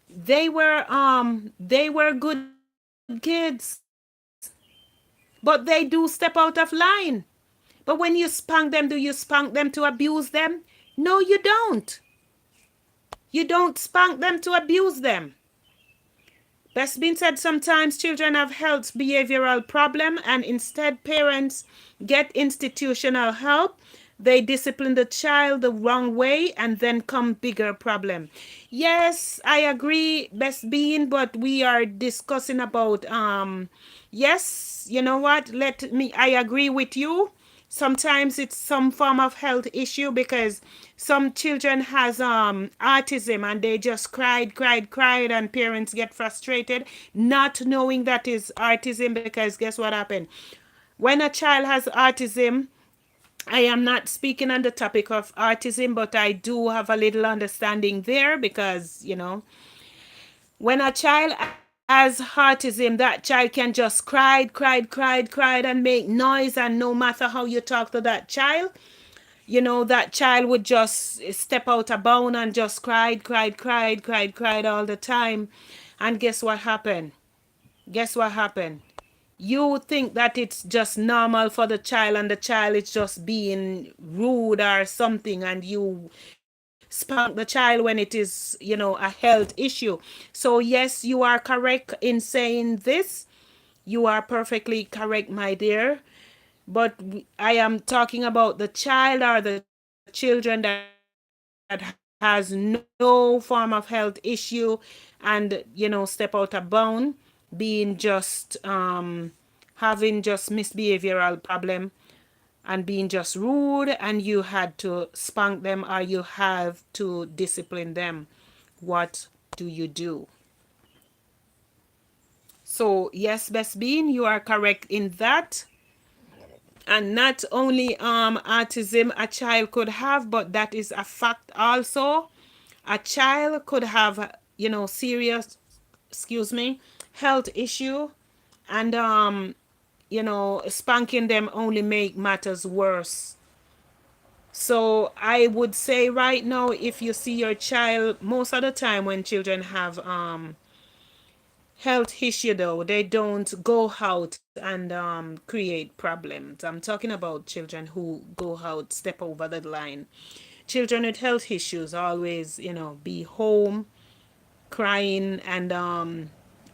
They were good kids. But they do step out of line. But when you spank them, do you spank them to abuse them? No, you don't. You don't spank them to abuse them. That's been said, sometimes children have health behavioral problem and instead parents get institutional help. They discipline the child the wrong way and then come bigger problem. Yes, I agree, best being, but we are discussing about yes, you know what? Let me I agree with you. Sometimes it's some form of health issue because some children has autism and they just cried and parents get frustrated not knowing that is autism, because guess what happened when a child has autism. I am not speaking on the topic of autism, but I do have a little understanding there because, when a child has autism, that child can just cried, and make noise. And no matter how you talk to that child, that child would just step out of bound and just cried all the time. And guess what happened? Guess what happened? You think that it's just normal for the child and the child is just being rude or something, and you spank the child when it is, a health issue. So yes, you are correct in saying this. You are perfectly correct, my dear. But I am talking about the child or the children that has no form of health issue and, step out of bound, being just having just misbehavioral problem and being just rude, and you had to spank them or you have to discipline them. What do you do? So yes, best being, you are correct in that. And not only autism a child could have, but that is a fact also. A child could have, serious, excuse me, health issue, and spanking them only make matters worse. So I would say right now, if you see your child, most of the time when children have health issue though, they don't go out and create problems. I'm talking about children who go out, step over the line. Children with health issues always, be home crying and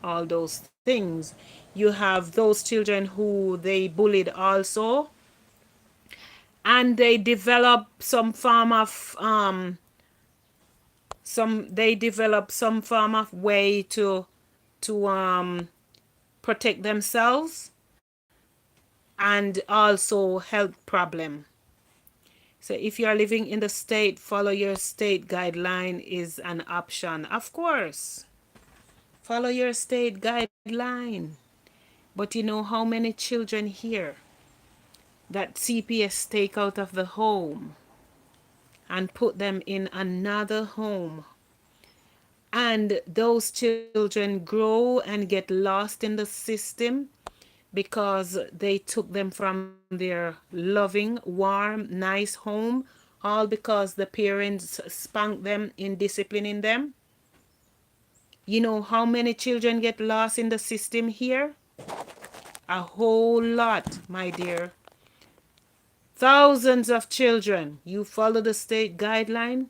all those things. You have those children who they bullied also, and they develop some form of some form of way to protect themselves and also health problem. So if you are living in the state, follow your state guideline is an option. Of course, follow your state guideline. But you know how many children here that CPS take out of the home and put them in another home, and those children grow and get lost in the system because they took them from their loving, warm, nice home, all because the parents spanked them in disciplining them. You know how many children get lost in the system here? A whole lot, my dear. Thousands of children. You follow the state guideline,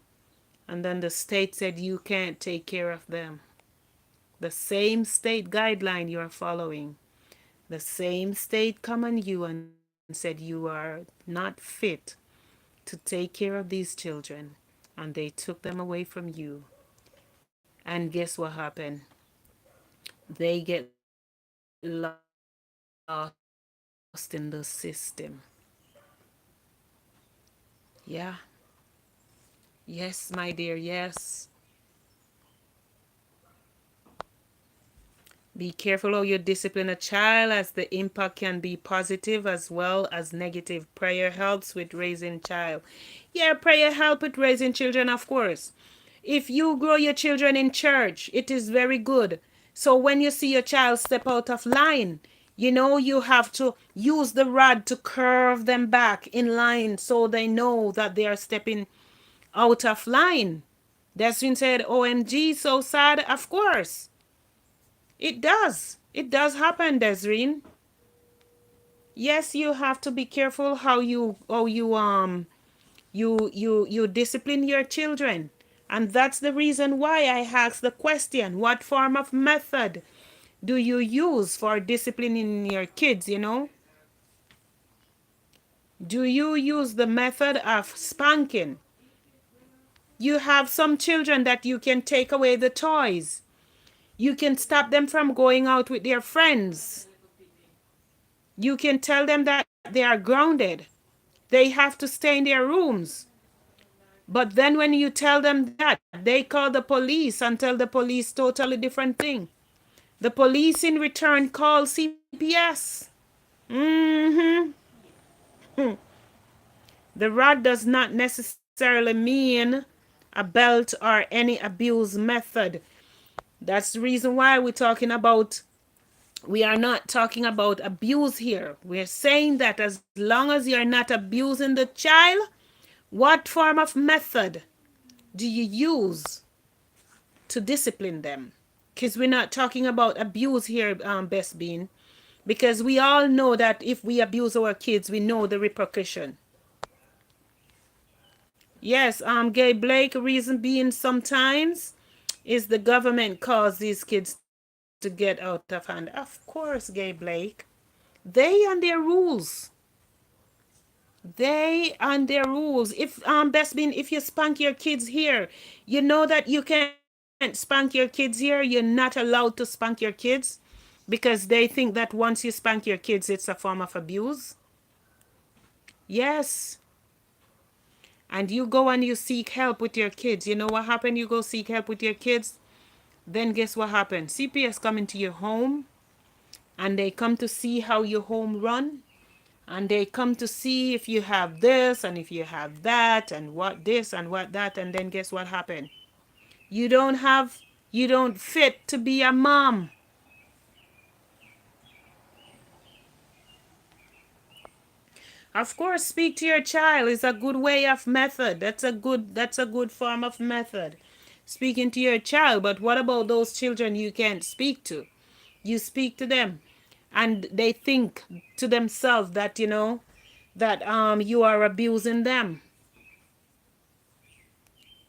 and then the state said you can't take care of them. The same state guideline you are following. The same state come on you and said you are not fit to take care of these children, and they took them away from you. And guess what happened? They get lost in the system. Yeah. Yes, my dear, yes. Be careful how you discipline a child, as the impact can be positive as well as negative. Prayer helps with raising child. Yeah, prayer help with raising children, of course. If you grow your children in church, it is very good. So when you see your child step out of line, you have to use the rod to curve them back in line so they know that they are stepping out of line. Deswin said, OMG, so sad. Of course. It does. It does happen, Desreen. Yes, you have to be careful how you discipline your children. And that's the reason why I asked the question, what form of method do you use for disciplining your kids, you know? Do you use the method of spanking? You have some children that you can take away the toys. You can stop them from going out with their friends. You can tell them that they are grounded. They have to stay in their rooms. But then when you tell them that, they call the police and tell the police totally different thing. The police in return call CPS. hmm The rod does not necessarily mean a belt or any abuse method. That's the reason why we are not talking about abuse here. We're saying that as long as you're not abusing the child, what form of method do you use to discipline them? Because we're not talking about abuse here, Best Bean. Because we all know that if we abuse our kids, we know the repercussion. Yes, Gay Blake, reason being sometimes is the government cause these kids to get out of hand. Of course, Gay Blake. They and their rules. They and their rules. If Best Bean, if you spank your kids here, you know that you can't spank your kids here. You're not allowed to spank your kids because they think that once you spank your kids, it's a form of abuse. Yes. And you go and you seek help with your kids. You know what happened? You go seek help with your kids. Then guess what happened? CPS come into your home and they come to see how your home run. And they come to see if you have this and if you have that and what this and what that. And then guess what happened? You don't have, you don't fit to be a mom. Of course, speak to your child is a good way of method. That's a good form of method. Speaking to your child, but what about those children you can't speak to? You speak to them and they think to themselves that that you are abusing them.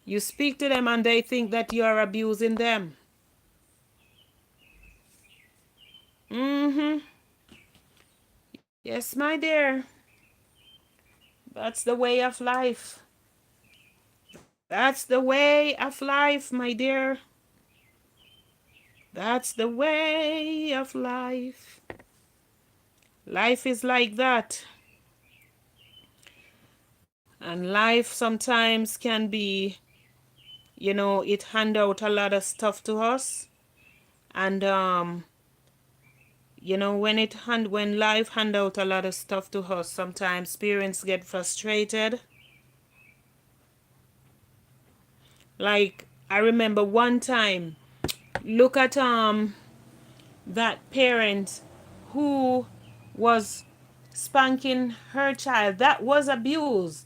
You speak to them and they think that you are abusing them. Mm-hmm. Yes, my dear. That's the way of life. That's the way of life, my dear. That's the way of life. Life is like that. And life sometimes can be, it hand out a lot of stuff to us. And when life hand out a lot of stuff to us, sometimes parents get frustrated. Like I remember one time, look at that parent who was spanking her child. That was abuse.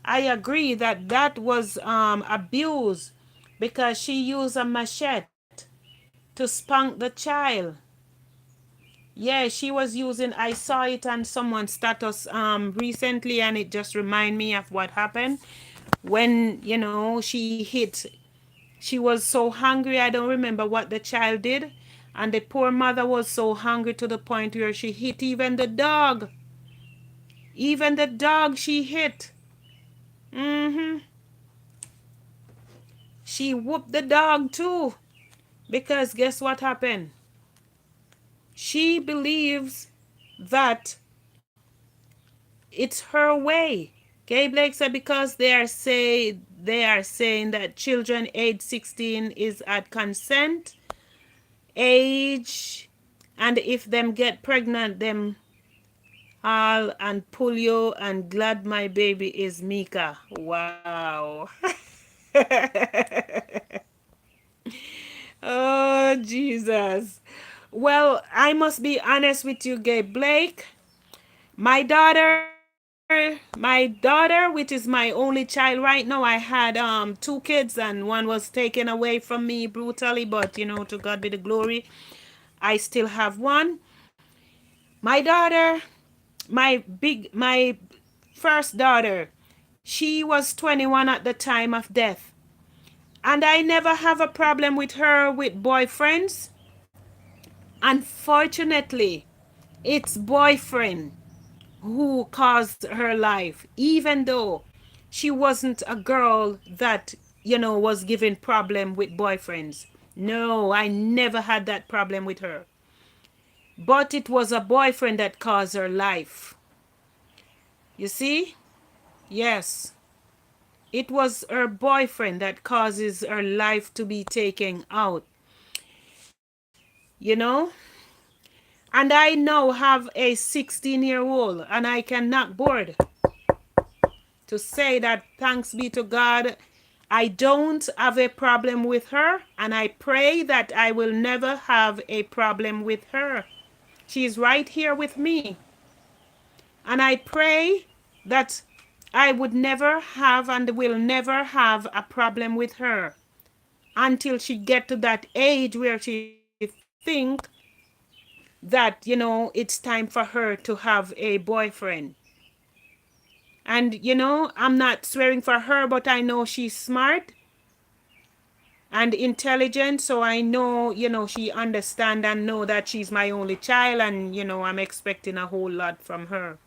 I agree that that was abuse because she used a machete to spank the child. Yeah, she was using, I saw it on someone's status recently and it just remind me of what happened when, she was so hungry. I don't remember what the child did. And the poor mother was so hungry to the point where she hit even the dog. Even the dog she hit. hmm She whooped the dog too. Because guess what happened? She believes that it's her way. Kay Blake said because they are saying that children age 16 is at consent age, and if them get pregnant, them all and polio and glad my baby is Mika. Wow. Oh Jesus. Well, I must be honest with you, Gay Blake. My daughter, which is my only child right now, I had two kids and one was taken away from me brutally, but to God be the glory. I still have one. My daughter, my first daughter, she was 21 at the time of death. And I never have a problem with her with boyfriends. Unfortunately, it's boyfriend who caused her life, even though she wasn't a girl that, was given problem with boyfriends. No, I never had that problem with her. But it was a boyfriend that caused her life. You see? Yes. It was her boyfriend that causes her life to be taken out. You know? And I now have a 16-year-old and I can knock board to say that thanks be to God, I don't have a problem with her, and I pray that I will never have a problem with her. She's right here with me. And I pray that I would never have and will never have a problem with her until she get to that age where she think that, it's time for her to have a boyfriend. And, I'm not swearing for her, but I know she's smart and intelligent, so I know, she understand and know that she's my only child, and, I'm expecting a whole lot from her.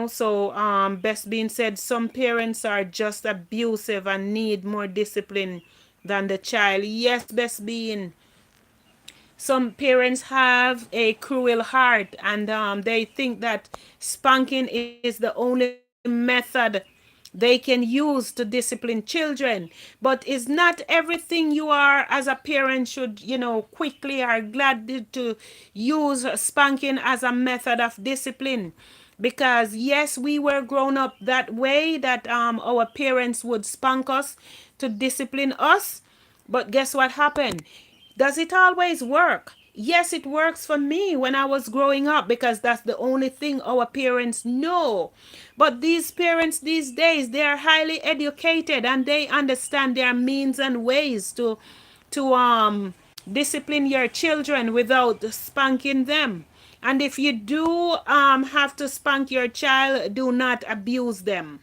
So best being said, some parents are just abusive and need more discipline than the child. Yes, best being, some parents have a cruel heart, and they think that spanking is the only method they can use to discipline children. But is not everything you are as a parent should, quickly or glad to use spanking as a method of discipline. Because yes, we were grown up that way, that our parents would spank us to discipline us. But guess what happened? Does it always work? Yes, it works for me when I was growing up, because that's the only thing our parents know. But these parents these days, they are highly educated and they understand their means and ways to discipline your children without spanking them. And if you do have to spank your child, do not abuse them.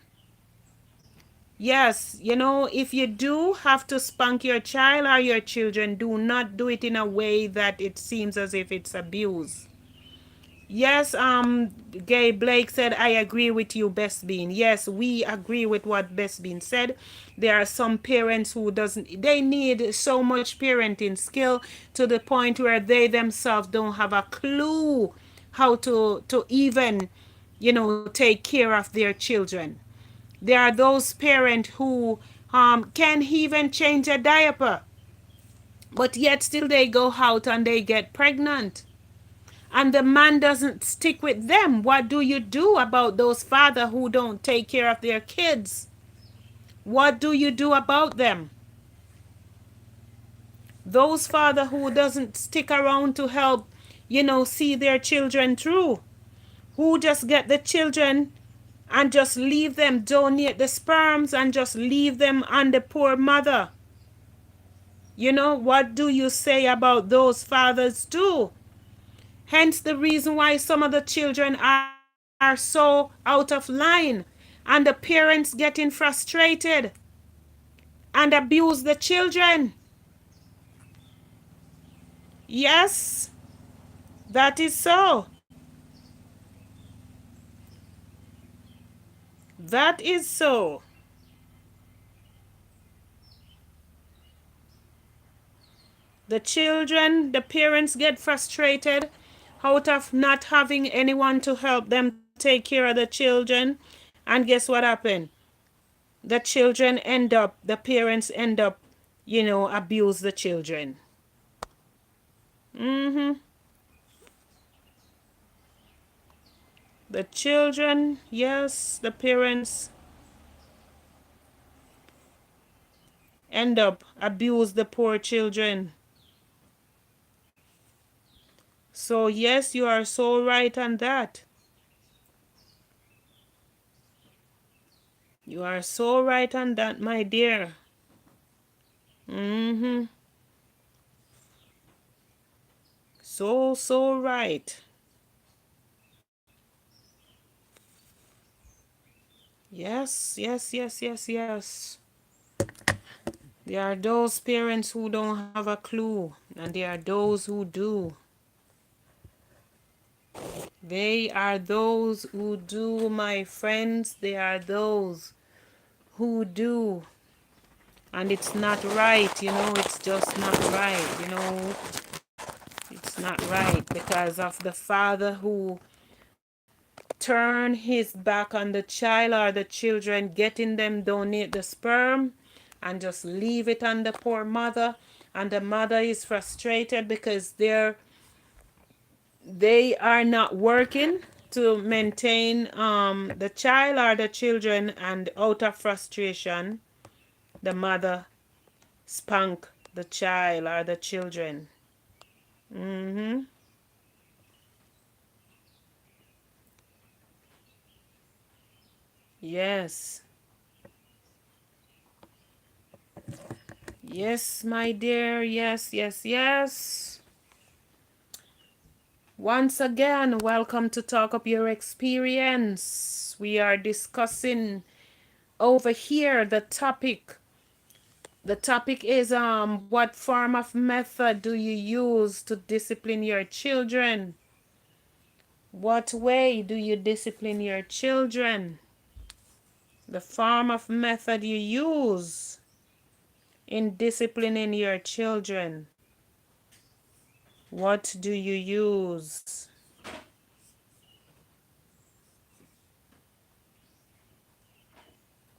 Yes, if you do have to spank your child or your children, do not do it in a way that it seems as if it's abuse. Yes, Gay Blake said, I agree with you, Best Bean. Yes, we agree with what Best Bean said. There are some parents who doesn't, they need so much parenting skill to the point where they themselves don't have a clue how to even, take care of their children. There are those parents who can even change a diaper, but yet still they go out and they get pregnant. And the man doesn't stick with them. What do you do about those fathers who don't take care of their kids? What do you do about them? Those fathers who doesn't stick around to help, see their children through. Who just get the children and just leave them, donate the sperms and just leave them on the poor mother. What do you say about those fathers too? Hence the reason why some of the children are so out of line, and the parents getting frustrated and abuse the children. Yes, that is so. That is so. The parents get frustrated out of not having anyone to help them take care of the children. And guess what happened? The parents end up, abuse the children. Mm-hmm. The children, yes, the parents end up abuse the poor children. So yes, you are so right on that. You are so right on that, my dear. Mm-hmm. So right. Yes, yes, yes, yes, yes. There are those parents who don't have a clue, and there are those who do. They are those who do, my friends. They are those who do. And it's not right, it's just not right. It's not right because of the father who turn his back on the child or the children, getting them donate the sperm and just leave it on the poor mother. And the mother is frustrated because they are not working to maintain the child or the children, and out of frustration the mother spank the child or the children. Mm-hmm. Yes. Yes, my dear. Yes, yes, yes. Once again, welcome to Talk Up Your Experience. We are discussing over here the topic. The topic is what form of method do you use to discipline your children? What way do you discipline your children? The form of method you use in disciplining your children. What do you use?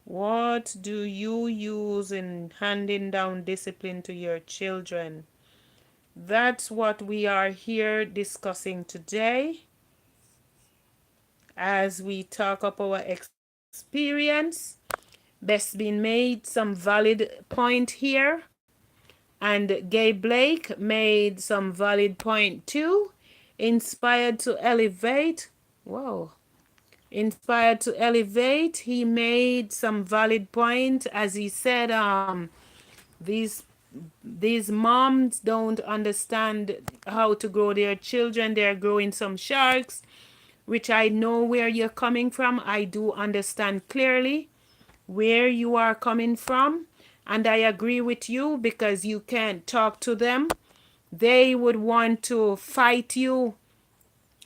What do you use in handing down discipline to your children? That's what we are here discussing today as we talk up our experience. Best been made some valid point here, and Gay Blake made some valid point too. Inspired to elevate. Whoa. Inspired to elevate. He made some valid point as he said these these moms don't understand how to grow their children. They're growing some sharks, which I know where you're coming from. I do understand clearly where you are coming from. And I agree with you because you can't talk to them. They would want to fight you.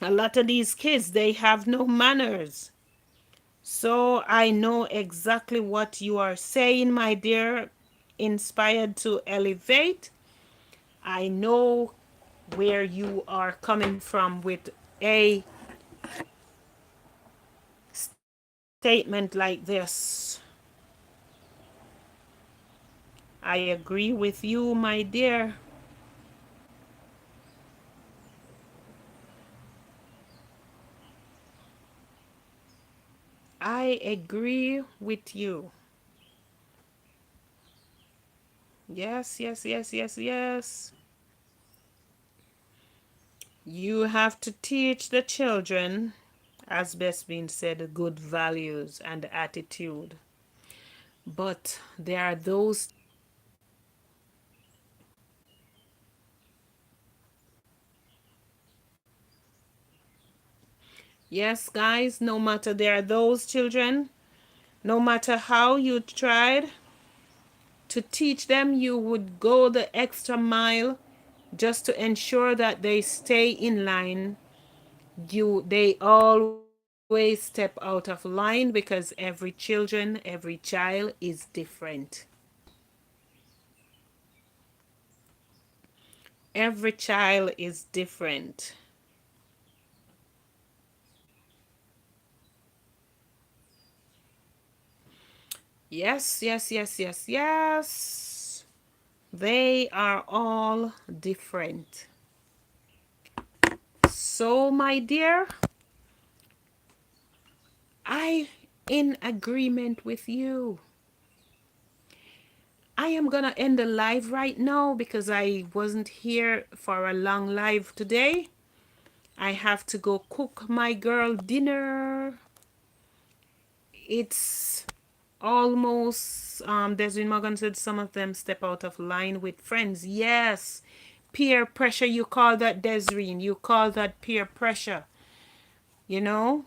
A lot of these kids, they have no manners. So I know exactly what you are saying, my dear. Inspired to elevate. I know where you are coming from with a statement like this. I agree with you, my dear. I agree with you. Yes, yes, yes, yes, yes. You have to teach the children, as best being said, good values and attitude. But there are those. Yes, guys, no matter there are those children, no matter how you tried to teach them, you would go the extra mile just to ensure that they stay in line. They always step out of line because every child is different. Every child is different. Yes, yes, yes, yes, yes. They are all different. So, my dear, I in agreement with you. I am gonna end the live right now because I wasn't here for a long live today. I have to go cook my girl dinner. It's almost Desiree Morgan said some of them step out of line with friends. Yes. Peer pressure, you call that, Desiree. You call that peer pressure. You know?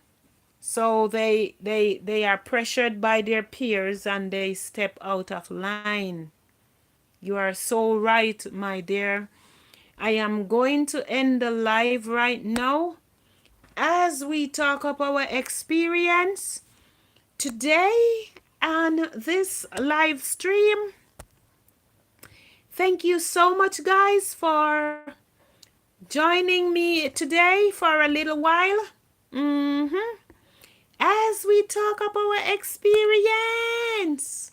So they are pressured by their peers and they step out of line. You are so right, my dear. I am going to end the live right now as we talk about our experience today on this live stream. Thank you so much, guys, for joining me today for a little while. Mm-hmm. As we talk about our experience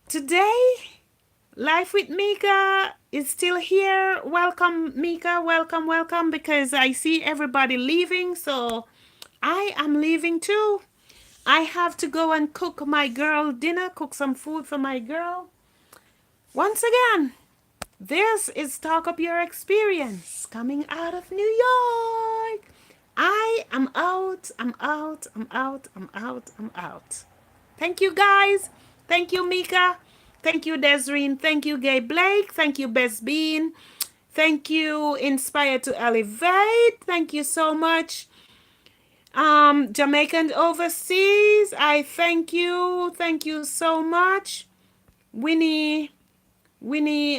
today, Life with Mika is still here. Welcome, Mika. Welcome, welcome. Because I see everybody leaving, so I am leaving too. I have to go and cook my girl dinner, cook some food for my girl. Once again, this is Talk Up Your Experience coming out of New York. I am out, I'm out, I'm out, I'm out, I'm out. Thank you, guys. Thank you, Mika. Thank you, Desreen. Thank you, Gay Blake. Thank you, Best Bean. Thank you, Inspire to Elevate. Thank you so much. Jamaican Overseas, I thank you. Thank you so much. Winnie, Winnie,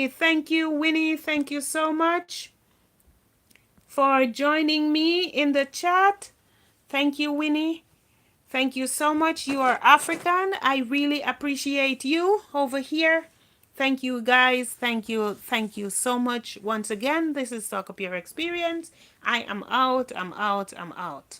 thank you. Winnie, thank you so much for joining me in the chat. Thank you, Winnie. Thank you so much. You are African. I really appreciate you over here. Thank you, guys. Thank you. Thank you so much. Once again, this is Talk Up Your Experience. I am out. I'm out. I'm out.